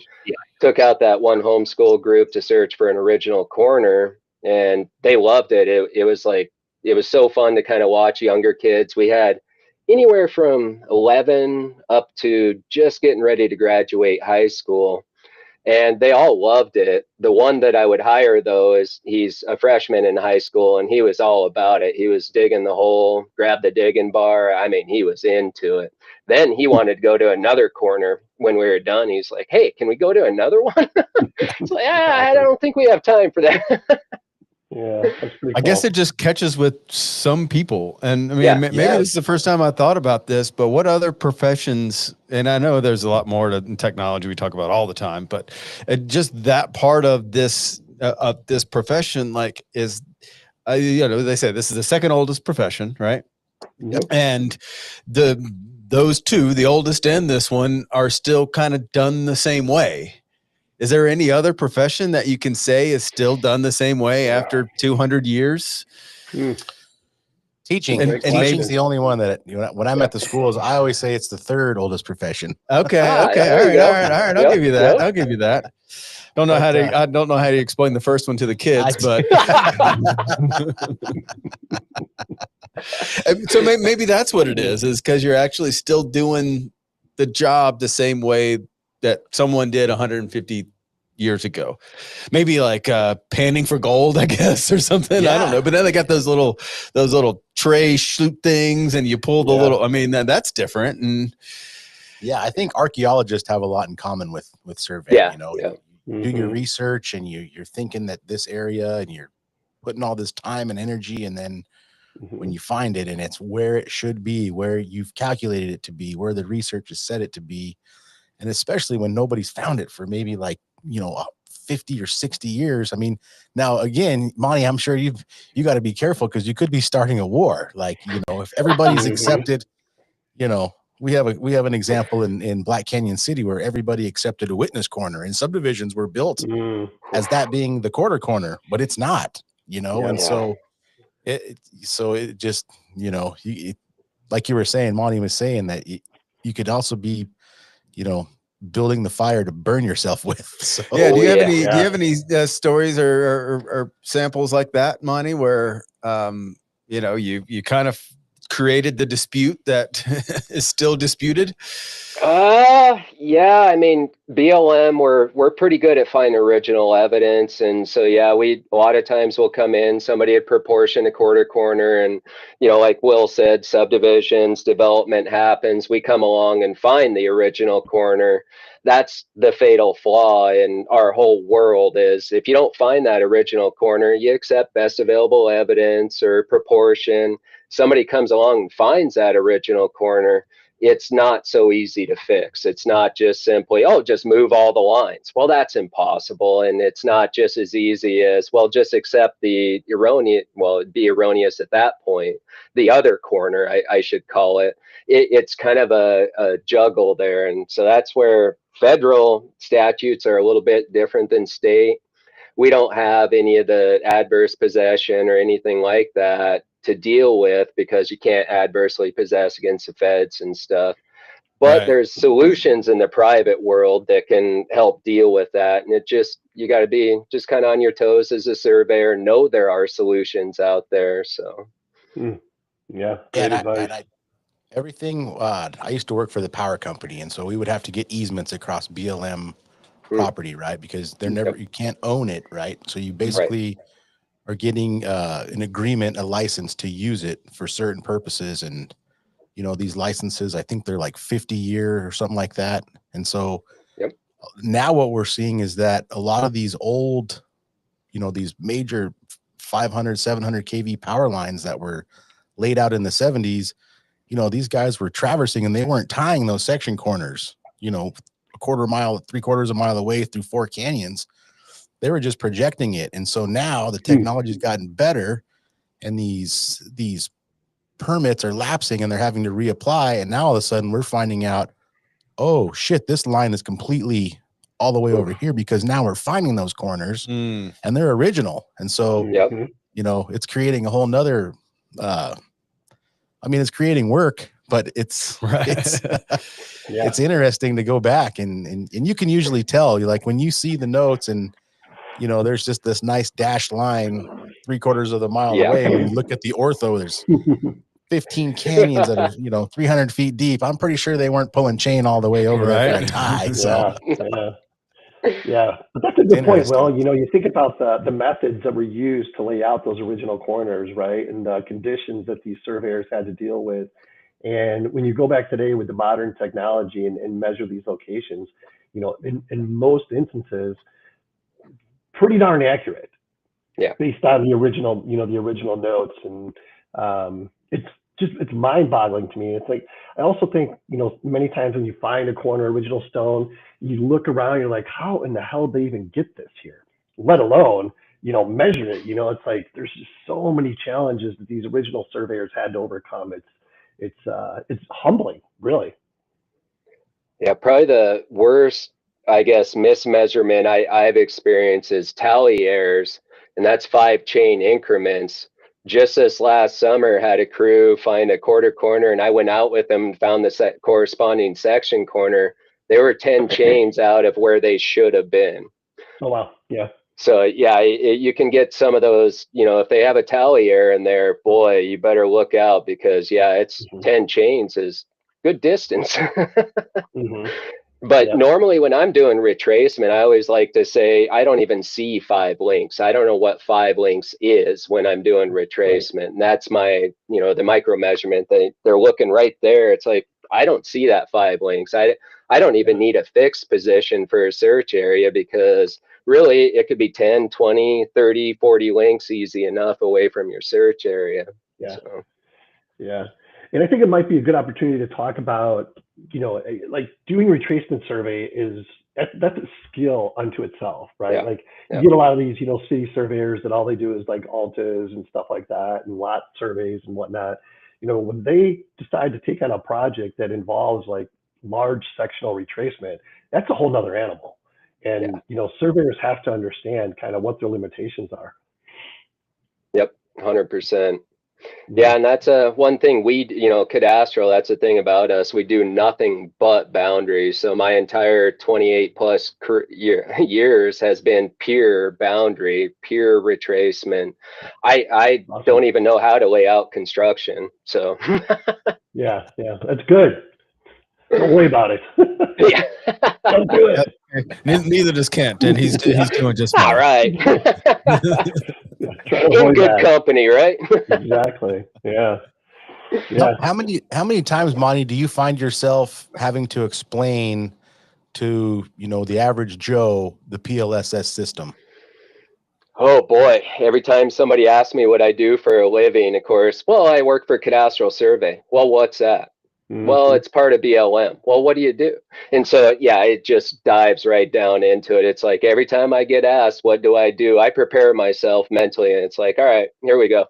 took out that one homeschool group to search for an original corner, and they loved it. It was like, it was so fun to kind of watch younger kids. We had anywhere from 11 up to just getting ready to graduate high school. and they all loved it. The one that I would hire, though, he's a freshman in high school, and he was all about it. He was digging the hole, grabbed the digging bar. I mean, he was into it. Then he wanted to go to another corner when we were done. He's like, "Hey, can we go to another one?" It's like, I don't think we have time for that. Yeah, that's pretty I cool. guess it just catches with some people. And I mean, maybe this is the first time I thought about this, but what other professions, and I know there's a lot more to technology we talk about all the time, but just that part of this profession, like is, you know, they say this is the second oldest profession, right? Yep. And those two, the oldest and this one, are still kind of done the same way. Is there any other profession that you can say is still done the same way after 200 years? Teaching. And teaching's the only one that, you know, when I'm at the schools, I always say it's the third oldest profession. Okay. All right. I'll give you that. I'll give you that. I don't know how to explain the first one to the kids, but so maybe that's what it is because you're actually still doing the job the same way that someone did 150 years ago. Maybe like panning for gold, I guess, or something. I don't know. But then they got those little tray shoot things, and you pull the little. I mean, that's different. And I think archaeologists have a lot in common with surveying. You do your research, and you're thinking that this area, and you're putting all this time and energy, and then when you find it, and it's where it should be, where you've calculated it to be, where the research has set it to be. And especially when nobody's found it for maybe 50 or 60 years. I mean, now again, Monty, I'm sure you got to be careful because you could be starting a war. Like, you know, if everybody's accepted, you know, we have an example in Black Canyon City where everybody accepted a witness corner, and subdivisions were built as that being the quarter corner, but it's not, you know. And so it just, you know, like you were saying, Monty was saying that you could also be, you know, building the fire to burn yourself with. So, do you have any stories or samples like that, Monty, where you know, you kind of created the dispute that is still disputed? I mean, BLM, we're pretty good at finding original evidence, and so we a lot of times we'll come in, somebody had proportioned a quarter corner, and you know, like Will said, subdivisions, development happens, we come along and find the original corner. That's the fatal flaw in our whole world, is if you don't find that original corner, you accept best available evidence or proportion. Somebody comes along and finds that original corner, it's not so easy to fix. It's not just simply, just move all the lines. Well, that's impossible. And it's not just as easy as, well, just accept the erroneous, well, it'd be erroneous at that point, the other corner, I should call it. It's kind of a juggle there. And so that's where federal statutes are a little bit different than state. We don't have any of the adverse possession or anything like that to deal with because you can't adversely possess against the feds and stuff. But there's solutions in the private world that can help deal with that. And you got to be just kind of on your toes as a surveyor, know there are solutions out there. So, everything, I used to work for the power company. And so we would have to get easements across BLM property, right? Because you can't own it, right? So you basically are getting an agreement, a license to use it for certain purposes. And, you know, these licenses, I think they're like 50-year or something like that. And so now what we're seeing is that a lot of these old, you know, these major 500, 700 kV power lines that were laid out in the 70s, you know, these guys were traversing and they weren't tying those section corners, you know, a quarter mile, 3/4 a mile away through 4 canyons. They were just projecting it. And so now the technology's gotten better and these permits are lapsing and they're having to reapply. And now all of a sudden we're finding out, oh shit, this line is completely all the way over here because now we're finding those corners and they're original. And so, you know, it's creating a whole nother, I mean, it's creating work, but it's interesting to go back and you can usually tell, like when you see the notes and, you know, there's just this nice dashed line 3/4 of a mile away. When you look at the ortho, there's 15 canyons that are, you know, 300 feet deep. I'm pretty sure they weren't pulling chain all the way over there for a tie. So Yeah, but that's a good point, Interesting. Will. You know, you think about the methods that were used to lay out those original corners, right? And the conditions that these surveyors had to deal with. And when you go back today with the modern technology and measure these locations, you know, in most instances, pretty darn accurate. Yeah. Based on the original, you know, the original notes. And it's mind-boggling to me. It's like, I also think, you know, many times when you find a corner original stone, you look around, you're like, how in the hell did they even get this here? Let alone, you know, measure it. You know, it's like there's just so many challenges that these original surveyors had to overcome. It's humbling, really. Yeah, probably the worst, I guess, mismeasurement I've experienced is tally errors, and that's 5 chain increments. Just this last summer, had a crew find a quarter corner, and I went out with them and found the corresponding section corner. They were 10 chains out of where they should have been. Oh, wow. Yeah. So yeah, you can get some of those, you know, if they have a tally error in there, boy, you better look out, because yeah, it's 10 chains is good distance. But normally when I'm doing retracement, I always like to say, I don't even see 5 links. I don't know what 5 links is when I'm doing retracement. Right. And that's my, you know, the micro measurement. They're looking right there. It's like, I don't see that 5 links. I don't even need a fixed position for a search area, because really it could be 10, 20, 30, 40 links easy enough away from your search area. Yeah. So. Yeah. And I think it might be a good opportunity to talk about, you know, like doing retracement survey that's a skill unto itself, right? Yeah. Like you get a lot of these, you know, city surveyors that all they do is like altas and stuff like that and lot surveys and whatnot. You know, when they decide to take on a project that involves like large sectional retracement, that's a whole nother animal. And, you know, surveyors have to understand kind of what their limitations are. Yep, 100%. Yeah, and that's one thing we, you know, cadastral, that's the thing about us. We do nothing but boundaries. So my entire 28 plus years has been pure boundary, pure retracement. I awesome. Don't even know how to lay out construction. So yeah, that's good. Don't worry about it. Yeah. Don't do it. Neither does Kent, and he's doing just fine. All right. In good company, right? Exactly. Yeah. Yeah. How many times, Monty, do you find yourself having to explain to, you know, the average Joe the PLSS system? Oh boy, every time somebody asks me what I do for a living, of course, well, I work for cadastral survey. Well, what's that? Well, it's part of BLM. Well, what do you do? And so, yeah, it just dives right down into it. It's like every time I get asked, what do? I prepare myself mentally, and it's like, all right, here we go.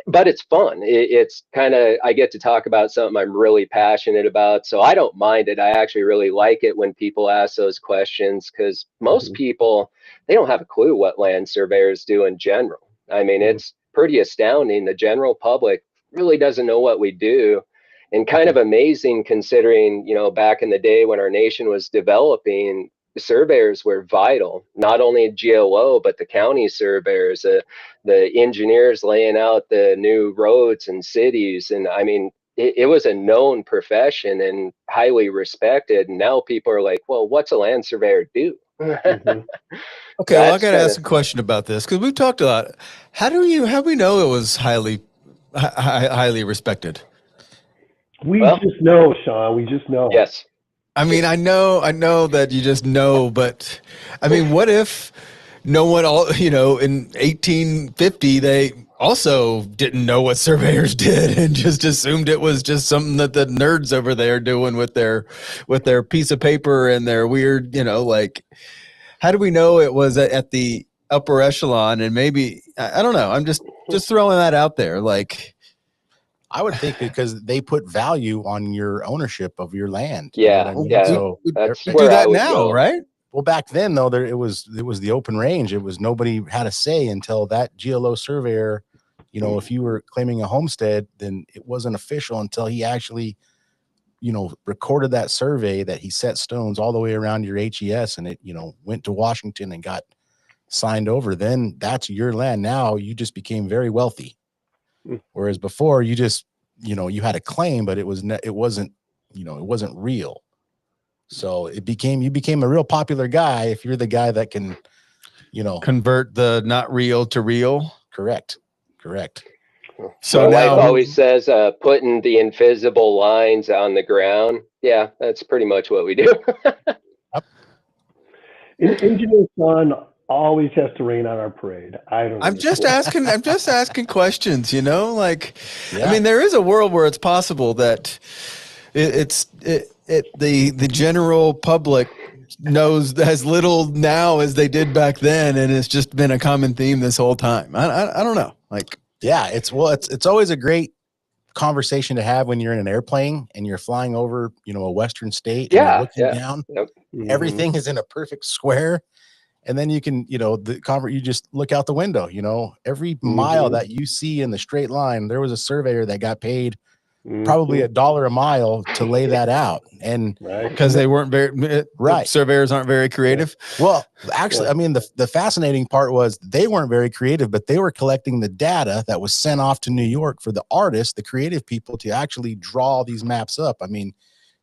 But it's fun. It's kind of, I get to talk about something I'm really passionate about. So I don't mind it. I actually really like it when people ask those questions, because most people, they don't have a clue what land surveyors do in general. I mean, it's pretty astounding. The general public really doesn't know what we do. And kind of amazing considering, you know, back in the day when our nation was developing, the surveyors were vital, not only GLO, but the county surveyors, the engineers laying out the new roads and cities. And I mean, it was a known profession and highly respected. And now people are like, well, what's a land surveyor do? Okay, well, I got to ask a question about this, because we've talked a lot. How do we know it was highly respected? We just know, Sean. We just know. Yes. I mean, I know that you just know, but I mean, what if no one, you know, in 1850, they also didn't know what surveyors did and just assumed it was just something that the nerds over there doing with their piece of paper and their weird, you know, like, how do we know it was at the upper echelon? And maybe, I don't know. I'm just throwing that out there. Like, I would think because they put value on your ownership of your land. Yeah, you know what I mean? yeah. So that's we do that now, right? Well, back then though, it was the open range. It was nobody had a say until that GLO surveyor. You know, if you were claiming a homestead, then it wasn't official until he actually, you know, recorded that survey that he set stones all the way around your HES, and it, you know, went to Washington and got signed over. Then that's your land. Now you just became very wealthy. Whereas before, you just, you know, you had a claim, but it wasn't, you know, it wasn't real. So you became a real popular guy if you're the guy that can, convert the not real to real. Correct. So my wife always says, putting the invisible lines on the ground. Yeah, that's pretty much what we do. Engineer Son always has to rain on our parade. I'm just asking questions, like, yeah. I mean, there is a world where it's possible that the general public knows as little now as they did back then, and it's just been a common theme this whole time. I don't know. Like, yeah, it's always a great conversation to have when you're in an airplane and you're flying over, a Western state. And you're looking down. Yep. Everything is in a perfect square. And then you can, you just look out the window, every mile that you see in the straight line, there was a surveyor that got paid probably $1 a mile to lay that out. And because they weren't very surveyors aren't very creative. Well, actually, I mean, the fascinating part was they weren't very creative, but they were collecting the data that was sent off to New York for the artists, the creative people, to actually draw these maps up. I mean,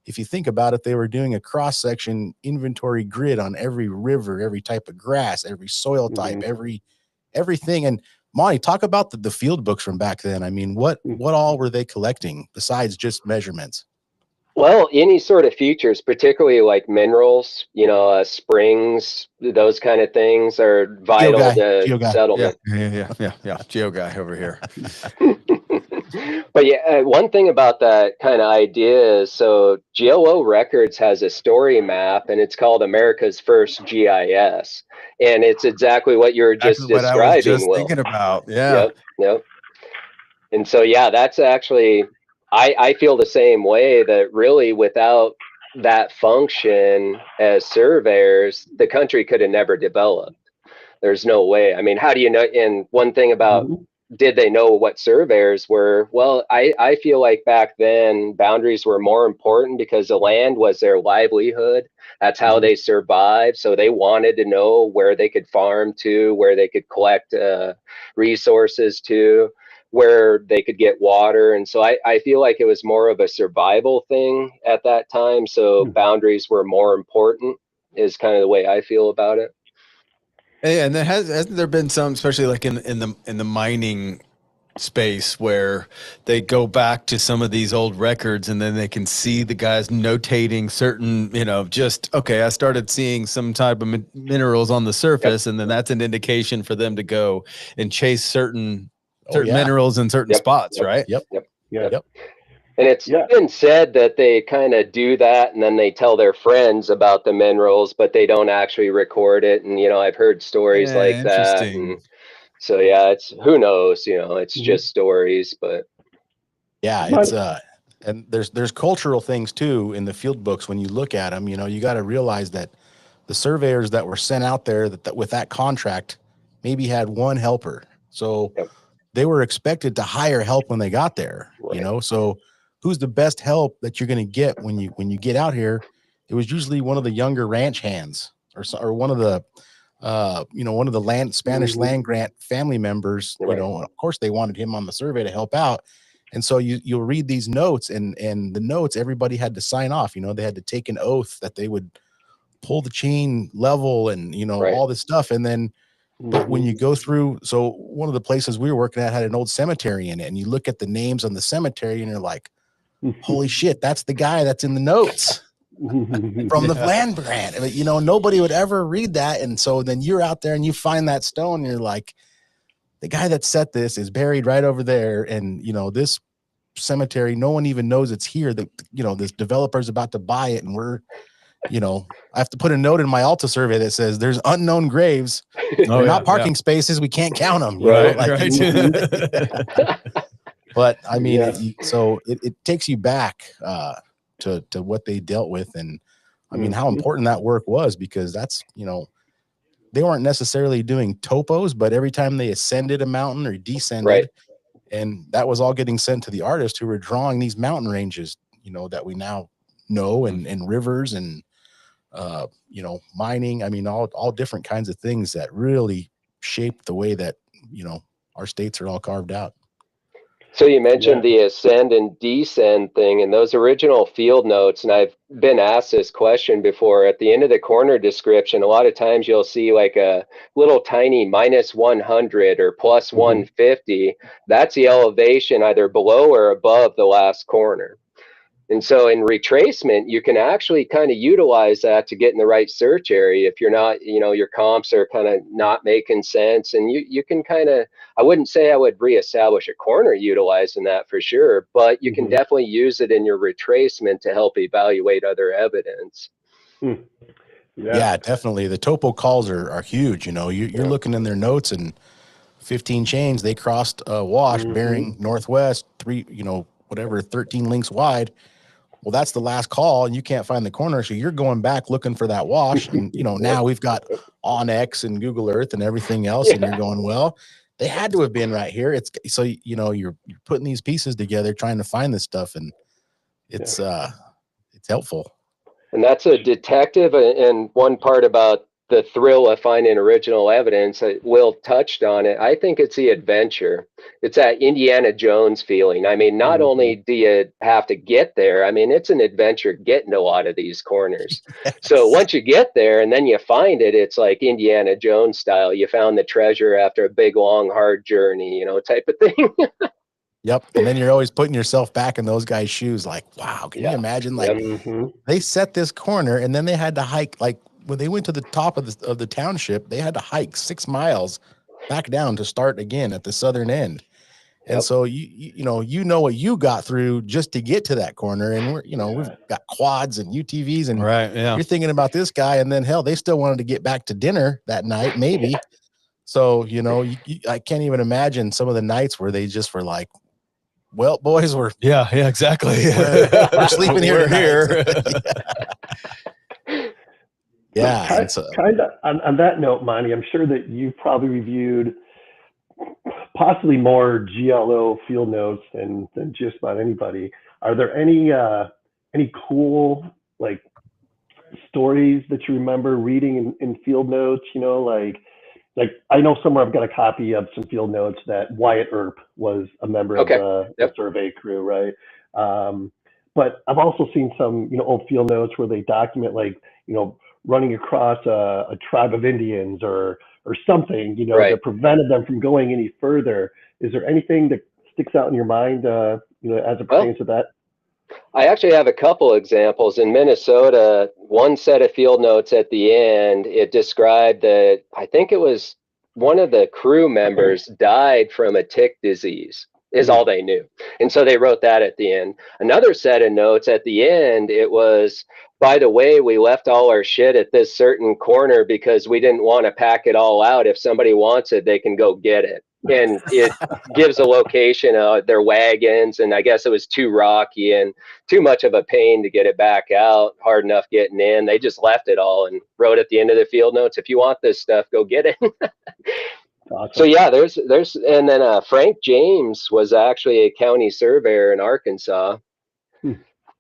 if you think about it, they were doing a cross-section inventory grid on every river, every type of grass, every soil type, everything. And Monty, talk about the field books from back then. I mean, what all were they collecting besides just measurements? Well, any sort of features, particularly like minerals, springs, those kind of things are vital to settlement. Yeah. Geo guy over here. But yeah, one thing about that kind of idea is, so GLO Records has a story map, and it's called America's First GIS, and it's exactly what you were just describing. I was just thinking about, Yep. And so, that's actually, I feel the same way, that really without that function as surveyors, the country could have never developed. There's no way. I mean, how do you know? And one thing about did they know what surveyors were? Well, I feel like back then boundaries were more important because the land was their livelihood. That's how they survived. So they wanted to know where they could farm to, where they could collect resources to, where they could get water. And so I feel like it was more of a survival thing at that time. So boundaries were more important, is kind of the way I feel about it. And there hasn't there been some, especially like in the mining space, where they go back to some of these old records and then they can see the guys notating certain, I started seeing some type of minerals on the surface, and then that's an indication for them to go and chase certain minerals in certain spots, right? Yep. And it's been said that they kind of do that, and then they tell their friends about the minerals, but they don't actually record it. And, I've heard stories like that. And so, it's, who knows, it's just stories, but. Yeah, it's, and there's cultural things too in the field books. When you look at them, you got to realize that the surveyors that were sent out there that with that contract maybe had one helper. So they were expected to hire help when they got there, so who's the best help that you're going to get when you get out here? It was usually one of the younger ranch hands or one of the, one of the Spanish land grant family members, of course they wanted him on the survey to help out. And so you'll read these notes and the notes, everybody had to sign off, they had to take an oath that they would pull the chain level and, all this stuff. And then, but when you go through, so one of the places we were working at had an old cemetery in it, and you look at the names on the cemetery and you're like, holy shit, that's the guy that's in the notes from the land grant. But, nobody would ever read that. And so then you're out there and you find that stone and you're like, the guy that set this is buried right over there. And, this cemetery, no one even knows it's here. That, this developer's about to buy it. And we're, I have to put a note in my Alta survey that says there's unknown graves. They're not parking spaces. We can't count them. But I mean, it takes you back to what they dealt with. And I mean, how important that work was, because that's, they weren't necessarily doing topos, but every time they ascended a mountain or descended, and that was all getting sent to the artists who were drawing these mountain ranges, that we now know, and rivers and, mining. I mean, all different kinds of things that really shaped the way that, our states are all carved out. So you mentioned the ascend and descend thing and those original field notes, and I've been asked this question before. At the end of the corner description, a lot of times you'll see like a little tiny -100 or +150. That's the elevation either below or above the last corner. And so in retracement, you can actually kind of utilize that to get in the right search area if you're not, your comps are kind of not making sense. And you can kind of, I wouldn't say I would reestablish a corner utilizing that for sure, but you can definitely use it in your retracement to help evaluate other evidence. Yeah, definitely. The topo calls are huge. You're looking in their notes, and 15 chains, they crossed a wash bearing northwest, 13 links wide. Well, that's the last call, and you can't find the corner, so you're going back looking for that wash. And now we've got OnX and Google Earth and everything else, and you're going, well, they had to have been right here. It's so you're putting these pieces together, trying to find this stuff, and it's helpful. And that's a detective, and one part about the thrill of finding original evidence, Will touched on it. I think it's the adventure. It's that Indiana Jones feeling. I mean, not only do you have to get there, I mean, it's an adventure getting to a lot of these corners. So once you get there and then you find it, it's like Indiana Jones style. You found the treasure after a big, long, hard journey, type of thing. Yep. And then you're always putting yourself back in those guys' shoes. Like, wow, can you imagine? Like they set this corner and then they had to hike, like when they went to the top of the township, they had to hike 6 miles back down to start again at the southern end. And so you know what you got through just to get to that corner. And we've got quads and UTVs and you're thinking about this guy, and then hell, they still wanted to get back to dinner that night, maybe. So, I can't even imagine some of the nights where they just were like, well, boys, exactly. We're sleeping here tonight. Yeah. Kind of on that note, Monty, I'm sure that you've probably reviewed possibly more GLO field notes than just about anybody. Are there any cool like stories that you remember reading in field notes? Like I know somewhere I've got a copy of some field notes that Wyatt Earp was a member of the survey crew, right? But I've also seen some old field notes where they document like running across a tribe of Indians or something that prevented them from going any further. Is there anything that sticks out in your mind as it pertains to that? I actually have a couple examples. In Minnesota, one set of field notes at the end, it described that I think it was one of the crew members died from a tick disease, is all they knew. And so they wrote that at the end. Another set of notes at the end, it was, by the way, we left all our shit at this certain corner because we didn't want to pack it all out. If somebody wants it, they can go get it. And it gives a location of their wagons, and I guess it was too rocky and too much of a pain to get it back out, hard enough getting in. They just left it all and wrote at the end of the field notes, if you want this stuff, go get it. Awesome. So yeah, there's and then Frank James was actually a county surveyor in Arkansas.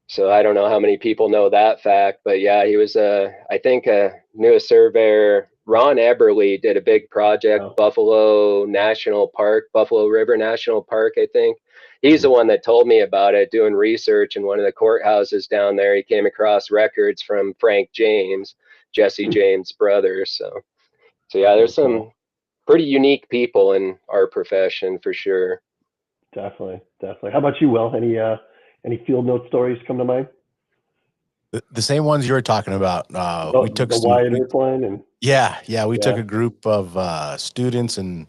So I don't know how many people know that fact, but yeah, he was I think knew a surveyor. Ron Eberly did a big project, Buffalo River National Park, I think. He's the one that told me about it, doing research in one of the courthouses down there. He came across records from Frank James, Jesse James' brother. So yeah, there's some pretty unique people in our profession for sure. Definitely. How about you, Will? Any field note stories come to mind? The same ones you were talking about. We took the Wyatt Earp one, and we took a group of students and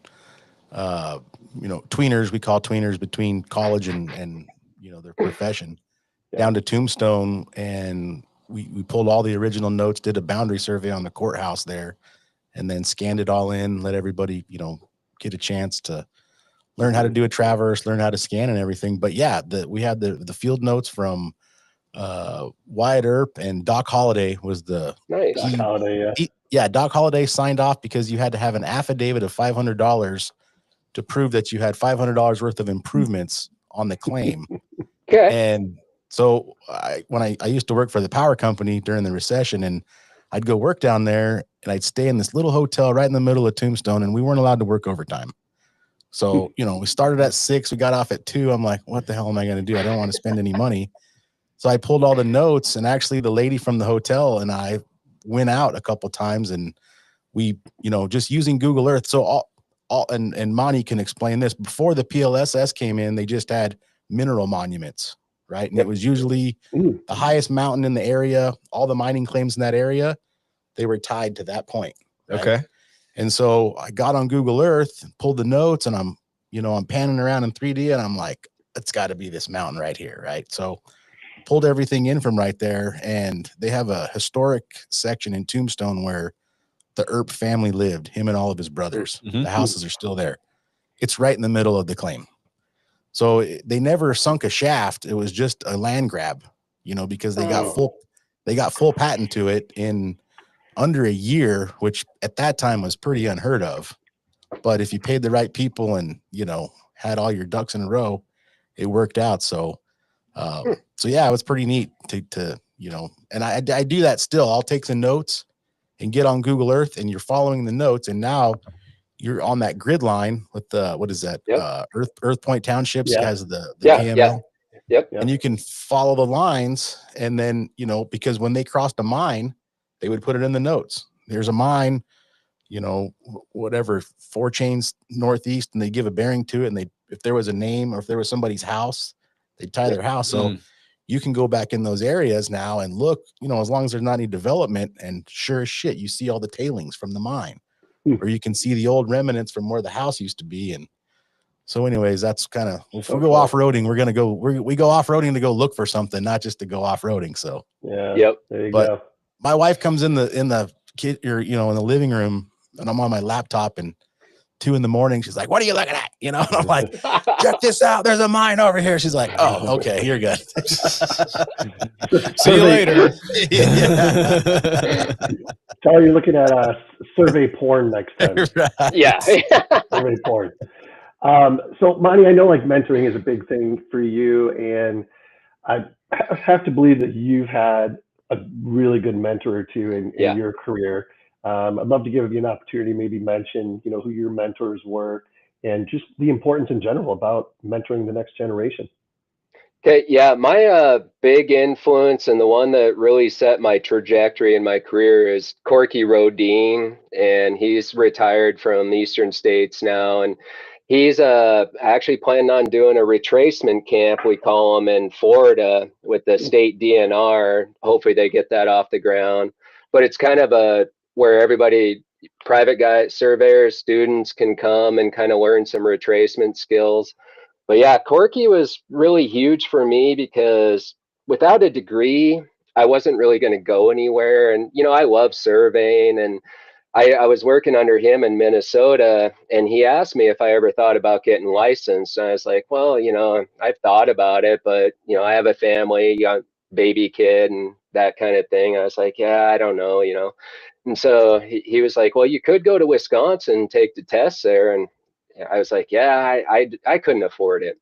tweeners. We call tweeners between college and their profession down to Tombstone, and we pulled all the original notes, did a boundary survey on the courthouse there, and then scanned it all in. Let everybody get a chance to learn how to do a traverse, learn how to scan and everything. But we had the field notes from Wyatt Earp, and Doc Holliday was the nice. Doc Holliday, Doc Holliday signed off because you had to have an affidavit of $500 to prove that you had $500 worth of improvements on the claim. Okay. And so when I used to work for the power company during the recession, and I'd go work down there, and I'd stay in this little hotel right in the middle of Tombstone, and we weren't allowed to work overtime. So, you know, we started at 6, we got off at 2. I'm like, what the hell am I going to do? I don't want to spend any money. So I pulled all the notes, and actually the lady from the hotel and I went out a couple times, and we, you know, just using Google Earth. So and Monty can explain this. Before the PLSS came in, they just had mineral monuments, right? And it was usually the highest mountain in the area. All the mining claims in that area, they were tied to that point. Right? Okay. And so I got on Google Earth, pulled the notes, and I'm panning around in 3D, and I'm like, it's got to be this mountain right here, right? So pulled everything in from right there, and they have a historic section in Tombstone where the Earp family lived, him and all of his brothers. The houses are still there. It's right in the middle of the claim. So they never sunk a shaft. It was just a land grab, you know, because they got full patent to it in under a year, which at that time was pretty unheard of. But if you paid the right people and, you know, had all your ducks in a row, it worked out. So, so yeah, it was pretty neat to you know, and I do that still. I'll take some notes and get on Google Earth, and you're following the notes, and now you're on that grid line with the, what is that? Earth Point Townships has the KML. And you can follow the lines, and then, you know, because when they crossed a mine, they would put it in the notes. There's a mine, you know, whatever, 4 chains northeast, and they give a bearing to it. And if there was a name or if there was somebody's house, they'd tie their house. So you can go back in those areas now and look, you know, as long as there's not any development, and sure as shit, you see all the tailings from the mine, or you can see the old remnants from where the house used to be. And so anyways, that's kind of, if we go off-roading, we go off-roading to go look for something, not just to go off-roading. So there you go. My wife comes in the kid, or, you know, in the living room, and I'm on my laptop, and 2 a.m. she's like, what are you looking at? You know, and I'm like, check this out. There's a mine over here. She's like, oh, okay, you're good. See you later. Tell her you're looking at survey porn next time. Survey porn. So Monty, I know like mentoring is a big thing for you, and I have to believe that you've had a really good mentor or two in your career. I'd love to give you an opportunity, maybe mention, you know, who your mentors were and just the importance in general about mentoring the next generation. Okay, yeah, my big influence and the one that really set my trajectory in my career is Corky Rodine, and he's retired from the Eastern States now, and he's actually planning on doing a retracement camp, we call them, in Florida with the state DNR. Hopefully they get that off the ground, but it's kind of where everybody, private guys, surveyors, students can come and kind of learn some retracement skills. But yeah, Corky was really huge for me because without a degree, I wasn't really going to go anywhere. And, you know, I love surveying, and I was working under him in Minnesota, and he asked me if I ever thought about getting licensed. And I was like, well, you know, I've thought about it, but, you know, I have a family, young baby kid, and that kind of thing. I was like, yeah, I don't know, you know. And so he was like, well, you could go to Wisconsin and take the tests there. And I was like, yeah, I couldn't afford it.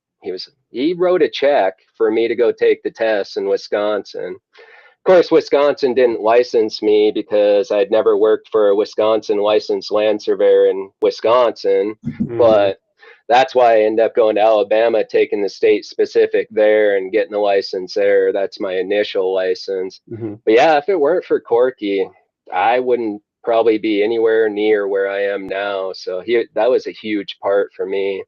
He wrote a check for me to go take the tests in Wisconsin. Of course, Wisconsin didn't license me because I'd never worked for a Wisconsin licensed land surveyor in Wisconsin. But that's why I ended up going to Alabama, taking the state specific there and getting the license there. That's my initial license. But yeah, if it weren't for Corky, I wouldn't probably be anywhere near where I am now. So that was a huge part for me.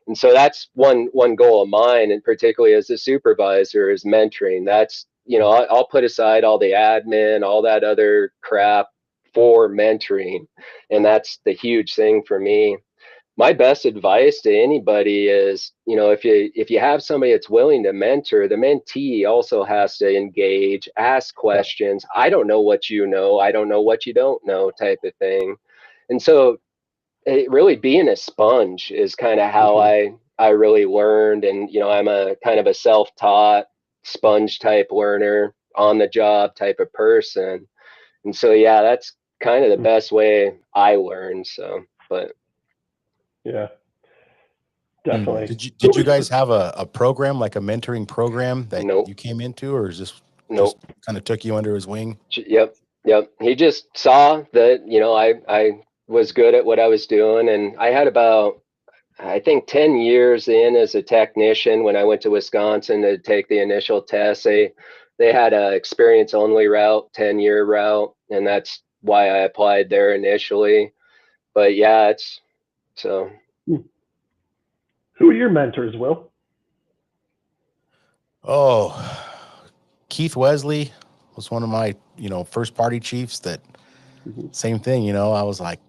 And so that's one goal of mine, and particularly as a supervisor, is mentoring. That's, you know, I'll put aside all the admin, all that other crap for mentoring. And that's the huge thing for me. My best advice to anybody is, you know, if you have somebody that's willing to mentor, the mentee also has to engage, ask questions. I don't know what you know. I don't know what you don't know, type of thing. And so really being a sponge is kind of how I really learned. And, you know, I'm a kind of a self-taught sponge type learner, on the job type of person. And so, yeah, that's kind of the best way I learned. So, but yeah, definitely. Did you guys have a program, like a mentoring program that you came into, or is this just kind of took you under his wing? Yep. He just saw that, you know, I was good at what I was doing, and I had about I think 10 years in as a technician, when I went to Wisconsin to take the initial test, they had a experience only route, 10-year route, and that's why I applied there initially. But yeah, it's so. Who are your mentors, Will? Oh, Keith Wesley was one of my, first party chiefs that same thing, I was like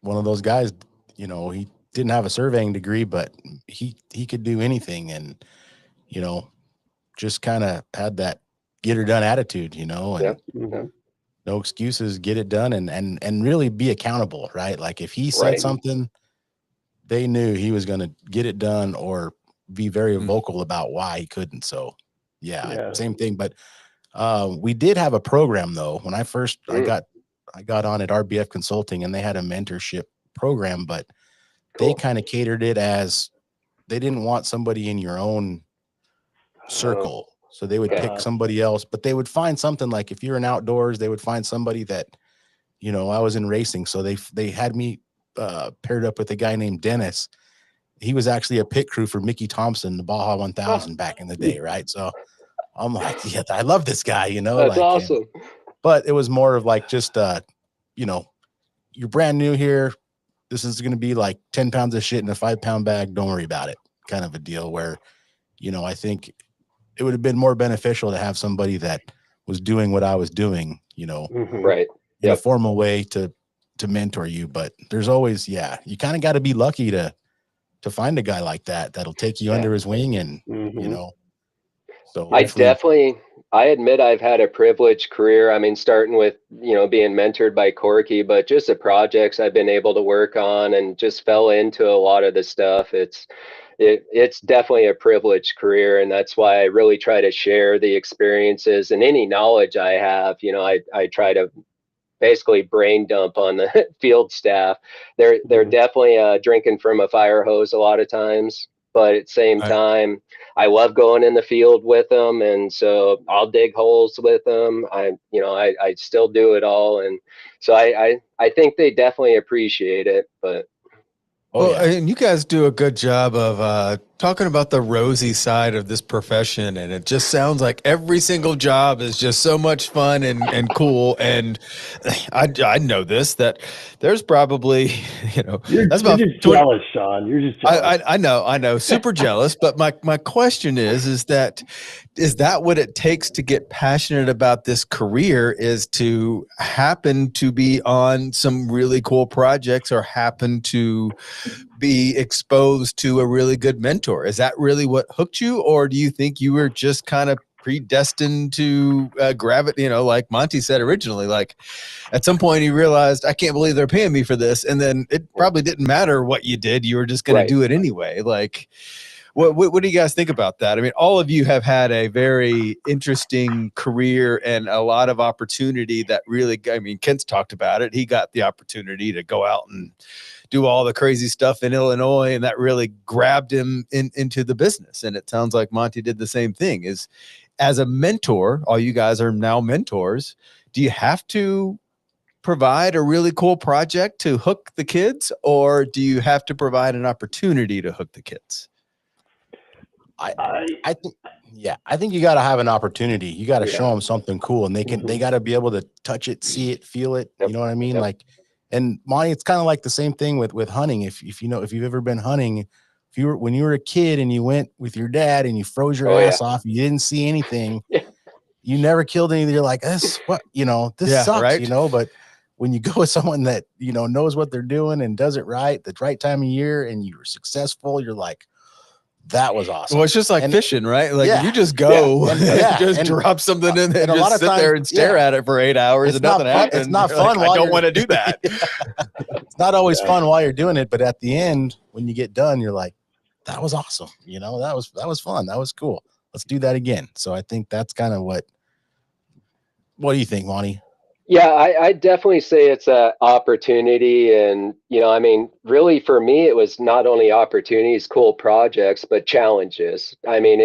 one of those guys, he didn't have a surveying degree, but he could do anything. And, just kind of had that get her done attitude, and no excuses, get it done and really be accountable, right? Like if he said something, they knew he was going to get it done or be very vocal about why he couldn't. So yeah. Same thing. But we did have a program though. When I first, I got on at RBF Consulting and they had a mentorship program, but they kind of catered it as they didn't want somebody in your own circle. So they would pick somebody else, but they would find something like if you're in outdoors, they would find somebody that, I was in racing. So they had me paired up with a guy named Dennis. He was actually a pit crew for Mickey Thompson, the Baja 1000 back in the day. Right. So I'm like, yeah, I love this guy, That's awesome. But it was more of like, just, you're brand new here. This is going to be like 10 pounds of shit in a 5-pound bag. Don't worry about it. Kind of a deal where, I think it would have been more beneficial to have somebody that was doing what I was doing, right. In a formal way to mentor you. But there's always, you kind of got to be lucky to find a guy like that, that'll take you under his wing and, so I admit I've had a privileged career. I mean, starting with, being mentored by Corky, but just the projects I've been able to work on and just fell into a lot of the stuff. It's definitely a privileged career. And that's why I really try to share the experiences and any knowledge I have. I try to basically brain dump on the field staff. They're definitely drinking from a fire hose a lot of times. But at the same time, I love going in the field with them, and so I'll dig holes with them. I still do it all, and so I think they definitely appreciate it. But and you guys do a good job of talking about the rosy side of this profession, and it just sounds like every single job is just so much fun and cool. And I know this, that there's probably, you're that's about just jealous, Sean. You're just jealous. I know, super jealous. But my question is that what it takes to get passionate about this career, is to happen to be on some really cool projects or happen to be exposed to a really good mentor? Is that really what hooked you, or do you think you were just kind of predestined to grab it? Like Monte said originally, like at some point he realized, I can't believe they're paying me for this, and then it probably didn't matter what you did, you were just going to do it anyway. Like, what do you guys think about that? I mean, all of you have had a very interesting career and a lot of opportunity that really, Kent's talked about it. He got the opportunity to go out and do all the crazy stuff in Illinois, and that really grabbed him into the business. And it sounds like Monte did the same thing. Is, as a mentor, all you guys are now mentors, do you have to provide a really cool project to hook the kids, or do you have to provide an opportunity to hook the kids? I think you got to have an opportunity. You got to show them something cool, and they got to be able to touch it, see it, feel it. You know what I mean? Like, and Monty, it's kind of like the same thing with hunting. If you've ever been hunting, when you were a kid and you went with your dad and you froze your ass off, you didn't see anything. You never killed anything. You're like, this sucks, right? But when you go with someone that, knows what they're doing and does it right, the right time of year, and you're successful, you're like, that was awesome. Well, it's just like fishing, right? Like if you just go and drop something in there and just sit there and stare at it for 8 hours and nothing happens. It's not fun. I don't want to do that. It's not always fun while you're doing it, but at the end, when you get done, you're like, that was awesome. That was fun. That was cool. Let's do that again. So I think that's kind of what do you think, Monty? Yeah, I definitely say it's an opportunity. And, really for me, it was not only opportunities, cool projects, but challenges. I mean,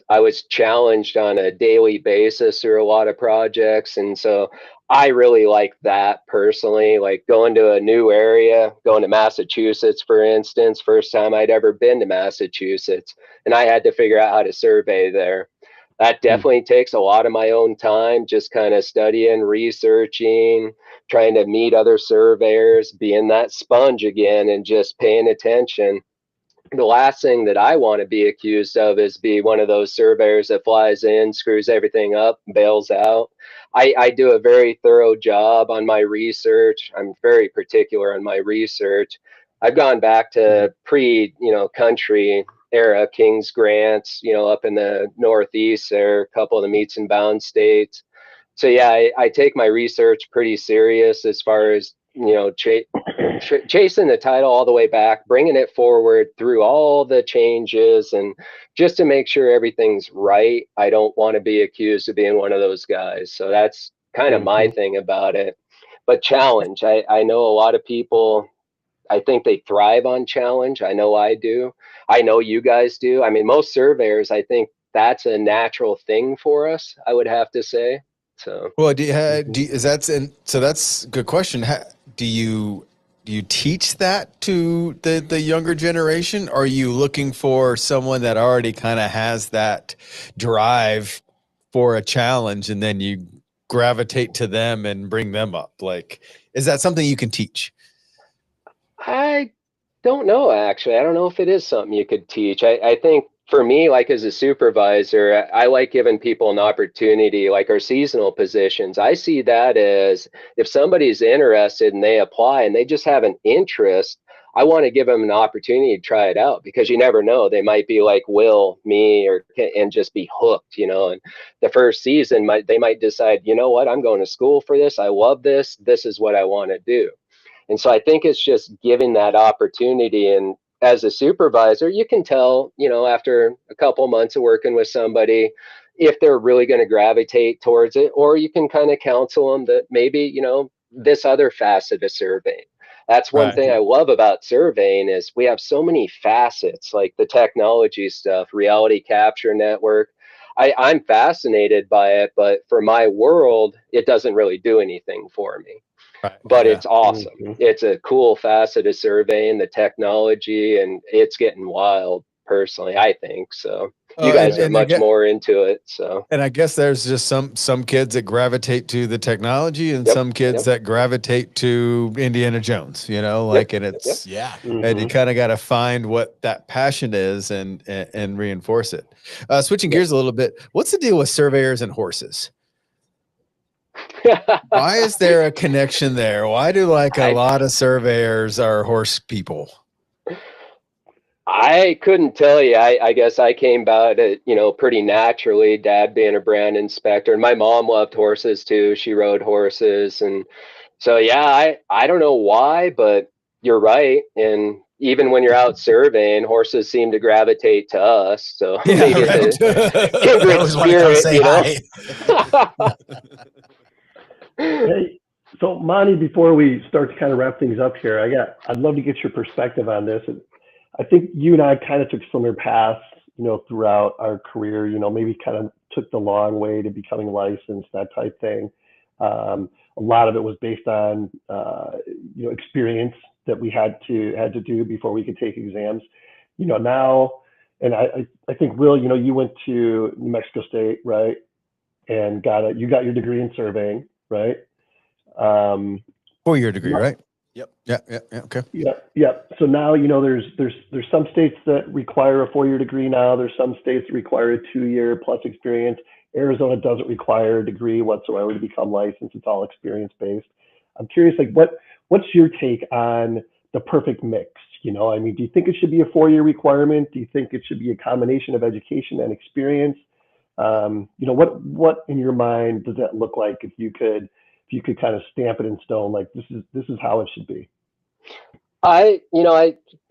I was challenged on a daily basis through a lot of projects. And so I really like that personally, like going to a new area, going to Massachusetts, for instance, first time I'd ever been to Massachusetts, and I had to figure out how to survey there. That definitely takes a lot of my own time, just kind of studying, researching, trying to meet other surveyors, being that sponge again, and just paying attention. The last thing that I want to be accused of is be one of those surveyors that flies in, screws everything up, bails out. I do a very thorough job on my research. I'm very particular on my research. I've gone back to country era King's Grants, up in the Northeast there, a couple of the meets and bounds states. So yeah, I take my research pretty serious as far as, chasing the title all the way back, bringing it forward through all the changes, and just to make sure everything's right. I don't want to be accused of being one of those guys. So that's kind of my thing about it. But challenge, I know a lot of people, I think they thrive on challenge. I know I do. I know you guys do. I mean, most surveyors, I think that's a natural thing for us, I would have to say. So, well, so that's a good question. Do you teach that to the younger generation? Or are you looking for someone that already kind of has that drive for a challenge, and then you gravitate to them and bring them up? Like, is that something you can teach? I don't know, actually. I don't know if it is something you could teach. I think for me, like as a supervisor, I like giving people an opportunity, like our seasonal positions. I see that as if somebody's interested and they apply and they just have an interest, I want to give them an opportunity to try it out, because you never know. They might be like Will, me, and just be hooked, and the first season they might decide, you know what, I'm going to school for this. I love this. This is what I want to do. And so I think it's just giving that opportunity. And as a supervisor, you can tell, after a couple months of working with somebody, if they're really going to gravitate towards it, or you can kind of counsel them that maybe, this other facet of surveying. That's one thing I love about surveying is we have so many facets, like the technology stuff, reality capture network. I'm fascinated by it, but for my world, it doesn't really do anything for me. But it's awesome. It's a cool facet of surveying, the technology, and it's getting wild, personally, I think. So you guys are much more into it. So, and I guess there's just some kids that gravitate to the technology, and some kids that gravitate to Indiana Jones, and it's and you kind of got to find what that passion is and reinforce it. Switching gears a little bit, what's the deal with surveyors and horses? Why is there a connection there? Why do a lot of surveyors are horse people? I couldn't tell you. I guess I came about it, pretty naturally, dad being a brand inspector, and my mom loved horses too. She rode horses. And so, yeah, I don't know why, but you're right. And even when you're out surveying, horses seem to gravitate to us. So maybe it's a kindred spirit, Hey, so Monte, before we start to kind of wrap things up here, I'd love to get your perspective on this. And I think you and I kind of took similar paths, throughout our career, maybe kind of took the long way to becoming licensed, that type thing. A lot of it was based on, experience that we had to do before we could take exams, now. And I think, Will, you went to New Mexico State, right? And you got your degree in surveying, right? 4-year degree, right? Yep. Yeah. Okay. Yep. So now, there's some states that require a 4-year degree now. There's some states that require a 2-year plus experience. Arizona doesn't require a degree whatsoever to become licensed. It's all experience based. I'm curious, what's your take on the perfect mix? Do you think it should be a 4-year requirement? Do you think it should be a combination of education and experience? What in your mind does that look like if you could kind of stamp it in stone, like this is how it should be?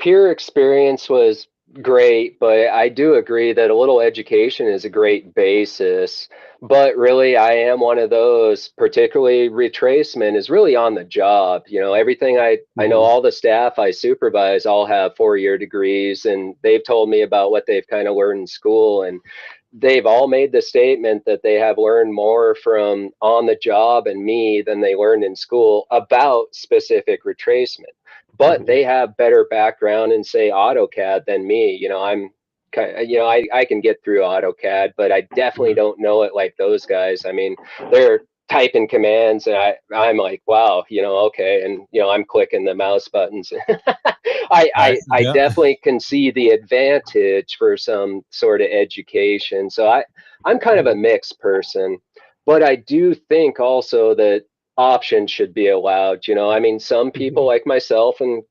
Peer experience was great, but I do agree that a little education is a great basis. But really, I am one of those, particularly retracement is really on the job. Everything I know, all the staff I supervise all have 4-year degrees, and they've told me about what they've kind of learned in school. And they've all made the statement that they have learned more from on the job and me than they learned in school about specific retracement. But they have better background in, say, AutoCAD than me. I can get through AutoCAD, but I definitely don't know it like those guys. I mean, they're typing commands and I'm like, wow, okay. And, I'm clicking the mouse buttons. I definitely can see the advantage for some sort of education. So I'm kind of a mixed person, but I do think also that options should be allowed. I mean, some people like myself and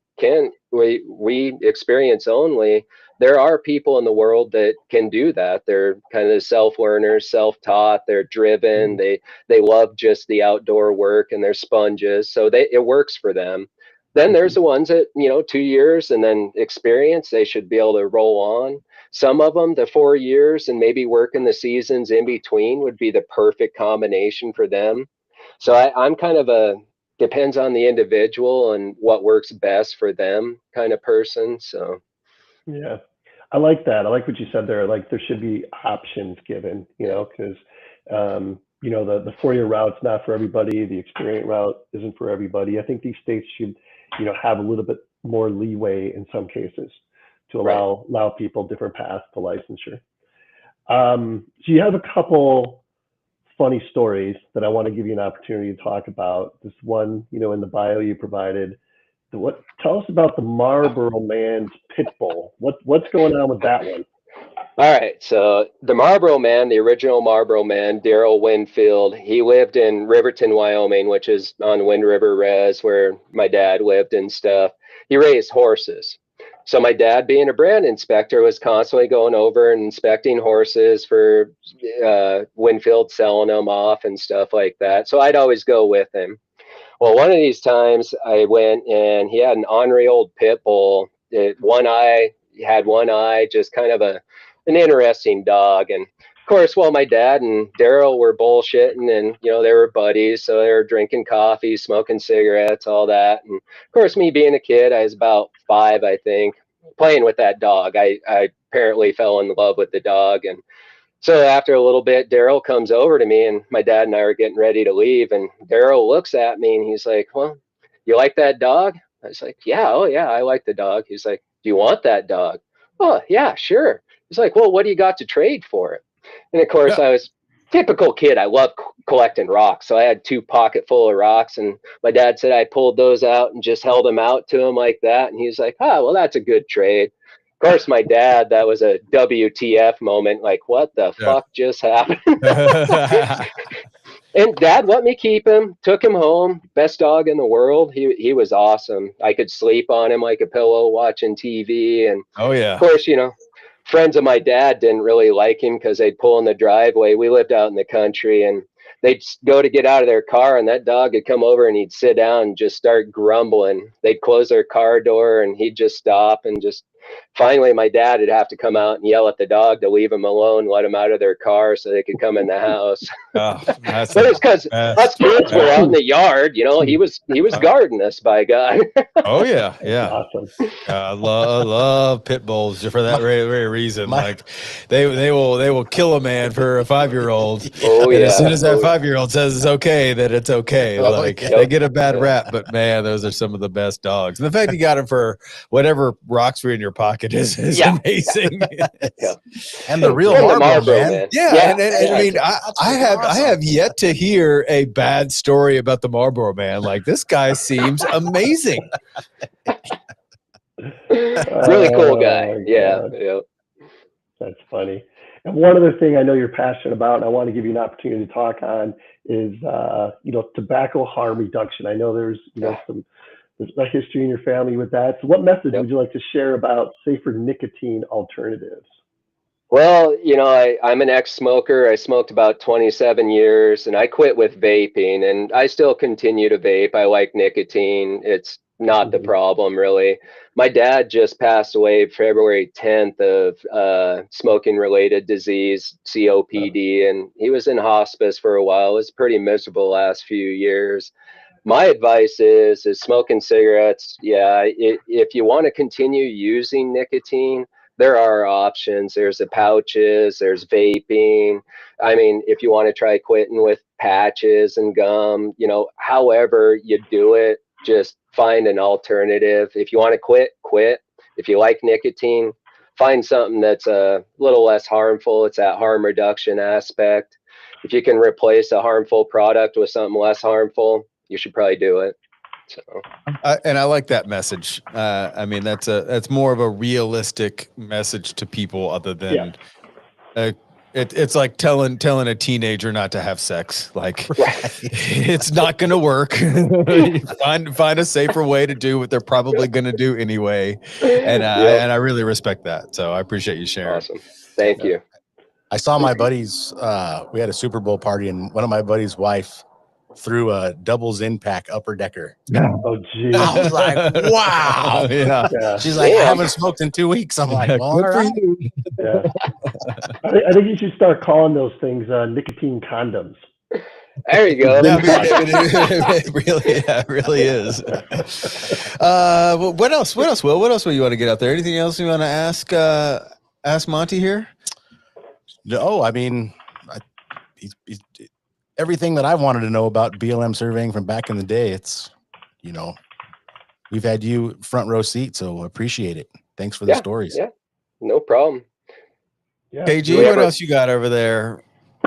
we experience only. There are people in the world that can do that. They're kind of self-learners, self-taught, they're driven, they love just the outdoor work and they're sponges. So it works for them. Then there's the ones that, 2 years and then experience, they should be able to roll on. Some of them, the 4 years and maybe working the seasons in between would be the perfect combination for them. So I'm kind of depends on the individual and what works best for them kind of person. So. Yeah, I like that. I like what you said there. Like there should be options given, because, the 4-year route's not for everybody. The experience route isn't for everybody. I think these states should, have a little bit more leeway in some cases to allow people different paths to licensure. So you have a couple funny stories that I want to give you an opportunity to talk about. This one, in the bio you provided. Tell us about the Marlboro Man's pit bull. What's going on with that one? All right, so the Marlboro Man, the original Marlboro Man, Daryl Winfield, he lived in Riverton, Wyoming, which is on Wind River Res, where my dad lived and stuff. He raised horses. So my dad, being a brand inspector, was constantly going over and inspecting horses for Winfield, selling them off and stuff like that. So I'd always go with him. Well, one of these times I went and he had an ornery old pit bull. He had one eye, just kind of an interesting dog. And of course, while my dad and Daryl were bullshitting and, they were buddies. So they were drinking coffee, smoking cigarettes, all that. And of course, me being a kid, I was about 5, I think, playing with that dog. I apparently fell in love with the dog. And so after a little bit, Daryl comes over to me and my dad and I are getting ready to leave. And Daryl looks at me and he's like, well, you like that dog? I was like, yeah, oh yeah, I like the dog. He's like, do you want that dog? Oh yeah, sure. He's like, well, what do you got to trade for it? And of course I was typical kid. I love collecting rocks. So I had 2 pockets full of rocks and my dad said I pulled those out and just held them out to him like that. And he's like, oh, well, that's a good trade. Of course, my dad, that was a WTF moment. Like, what the fuck just happened? And Dad let me keep him, took him home. Best dog in the world. He was awesome. I could sleep on him like a pillow watching TV. And of course, friends of my dad didn't really like him because they'd pull in the driveway. We lived out in the country and they'd go to get out of their car and that dog would come over and he'd sit down and just start grumbling. They'd close their car door and he'd just stop and just finally my dad would have to come out and yell at the dog to leave him alone, let him out of their car so they could come in the house. But it's because us kids were out in the yard, he was guarding us, by God. Oh yeah. Awesome. I love pit bulls for that very reason. Like they will kill a man for a 5-year-old. Oh yeah. As soon as that 5-year-old says it's okay, that it's okay. They get a bad rap, but man, those are some of the best dogs. And the fact you got them for whatever rocks were in your pocket is amazing. And the real Marlboro man. Yeah. And I mean, I have yet to hear a bad story about the Marlboro Man. Like this guy seems amazing. Really cool guy. Yeah. That's funny. And one other thing I know you're passionate about, and I want to give you an opportunity to talk on, is tobacco harm reduction. I know there's a history in your family with that. So what message would you like to share about safer nicotine alternatives? Well, I'm an ex-smoker. I smoked about 27 years and I quit with vaping and I still continue to vape. I like nicotine. It's not the problem really. My dad just passed away February 10th of smoking related disease, COPD, and he was in hospice for a while. It was pretty miserable the last few years. My advice is smoking cigarettes. Yeah, if you want to continue using nicotine, there are options. There's the pouches, there's vaping. I mean, if you want to try quitting with patches and gum, you know, however you do it, just find an alternative. If you want to quit, quit. If you like nicotine, find something that's a little less harmful. It's that harm reduction aspect. If you can replace a harmful product with something less harmful, you should probably do it. So, and I like that message. I mean, that's more of a realistic message to people, other than it's like telling a teenager not to have sex. Like, it's not going to work. find a safer way to do what they're probably going to do anyway. And I really respect that. So I appreciate you sharing. Awesome. Thank you. I saw my buddies. We had a Super Bowl party, and one of my buddies' wife threw a doubles in pack upper decker. Oh, geez. I was like, wow. Yeah. She's like, I haven't smoked in 2 weeks. I'm like, well, all right. Yeah. I think you should start calling those things nicotine condoms. There you go. It really is. What else, Will? What else will you want to get out there? Anything else you want to ask Monte here? No, I mean, he's everything that I wanted to know about BLM surveying from back in the day. It's, you know, we've had you front row seat, so appreciate it. Thanks for the stories. Yeah, no problem. Yeah. KG, what else you got over there?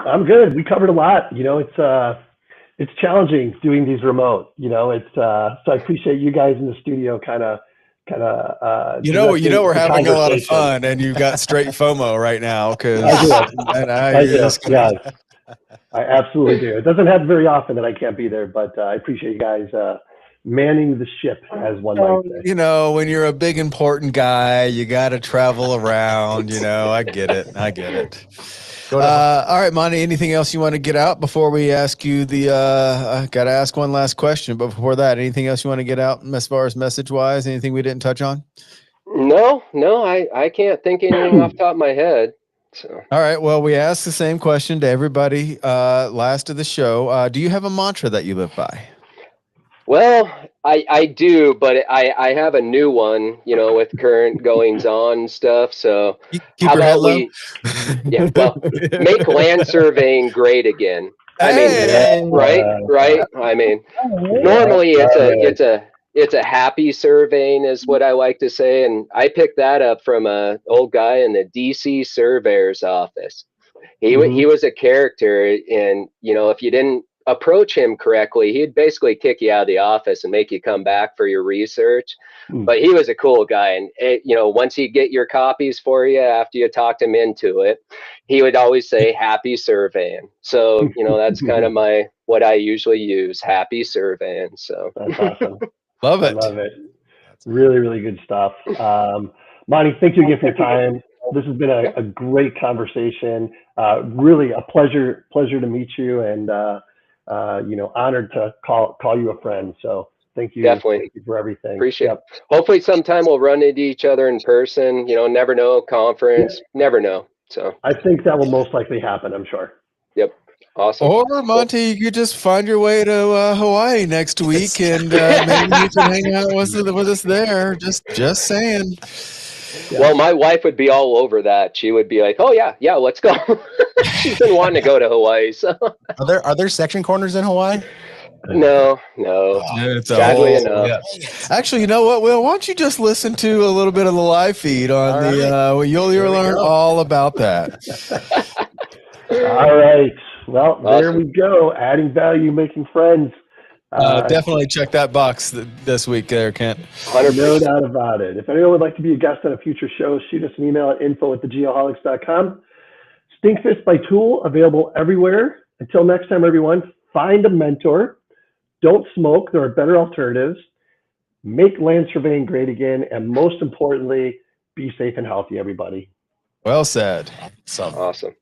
I'm good. We covered a lot. You know, it's challenging doing these remote. You know, it's so I appreciate you guys in the studio kind of you know we're having a lot of fun, and you've got straight FOMO right now because I absolutely do. It doesn't happen very often that I can't be there, but I appreciate you guys manning the ship, as one might say. You know, when you're a big important guy, you got to travel around. You know, I get it. All right, Monte, anything else you want to get out before we ask you I got to ask one last question, but before that, anything else you want to get out as far as message wise? Anything we didn't touch on? No, I can't think anything off the top of my head. So. All right. Well, we asked the same question to everybody last of the show. Do you have a mantra that you live by? Well, I do, but I have a new one, you know, with current goings on stuff. So keep your head low. Make land surveying great again. I mean, right. I mean, normally it's a happy surveying is what I like to say. And I picked that up from an old guy in the DC surveyor's office. He was a character, and, you know, if you didn't approach him correctly, he'd basically kick you out of the office and make you come back for your research. But he was a cool guy. And, you know, once he'd get your copies for you after you talked him into it, he would always say, happy surveying. So, you know, that's kind of what I usually use, happy surveying. So that's awesome. Love it. Really, really good stuff. Monte, thank you again for your time. This has been a great conversation. Really a pleasure to meet you, and you know, honored to call you a friend. So thank you. Definitely. Thank you for everything. Appreciate it. Hopefully sometime we'll run into each other in person. You know, never know, conference, never know. So I think that will most likely happen, I'm sure. Yep. Awesome. Or Monte, you just find your way to Hawaii next week, and maybe you can hang out with us there. Just saying. Yeah. Well, my wife would be all over that. She would be like, "Oh yeah, let's go." She's been wanting to go to Hawaii. So, are there section corners in Hawaii? No. It's sadly enough. Yeah. Actually, you know what, Will? Why don't you just listen to a little bit of the live feed on you'll learn all about that. All right. Well, awesome. There we go. Adding value, making friends. Definitely check that box this week there, Kent. 100%. No doubt about it. If anyone would like to be a guest on a future show, shoot us an email at info@thegeoholics.com. Stinkfist by Tool, available everywhere. Until next time, everyone, find a mentor. Don't smoke. There are better alternatives. Make land surveying great again. And most importantly, be safe and healthy, everybody. Well said. Awesome.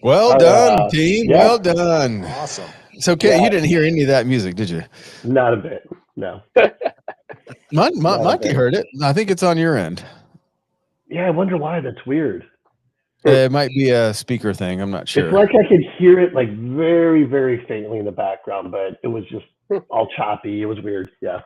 Well done, team. Yeah. Well done. Awesome. So, Kate, you didn't hear any of that music, did you? Not a bit. No. Monty heard it. I think it's on your end. Yeah, I wonder why. That's weird. It might be a speaker thing. I'm not sure. It's like I could hear it like very, very faintly in the background, but it was just all choppy. It was weird. Yeah.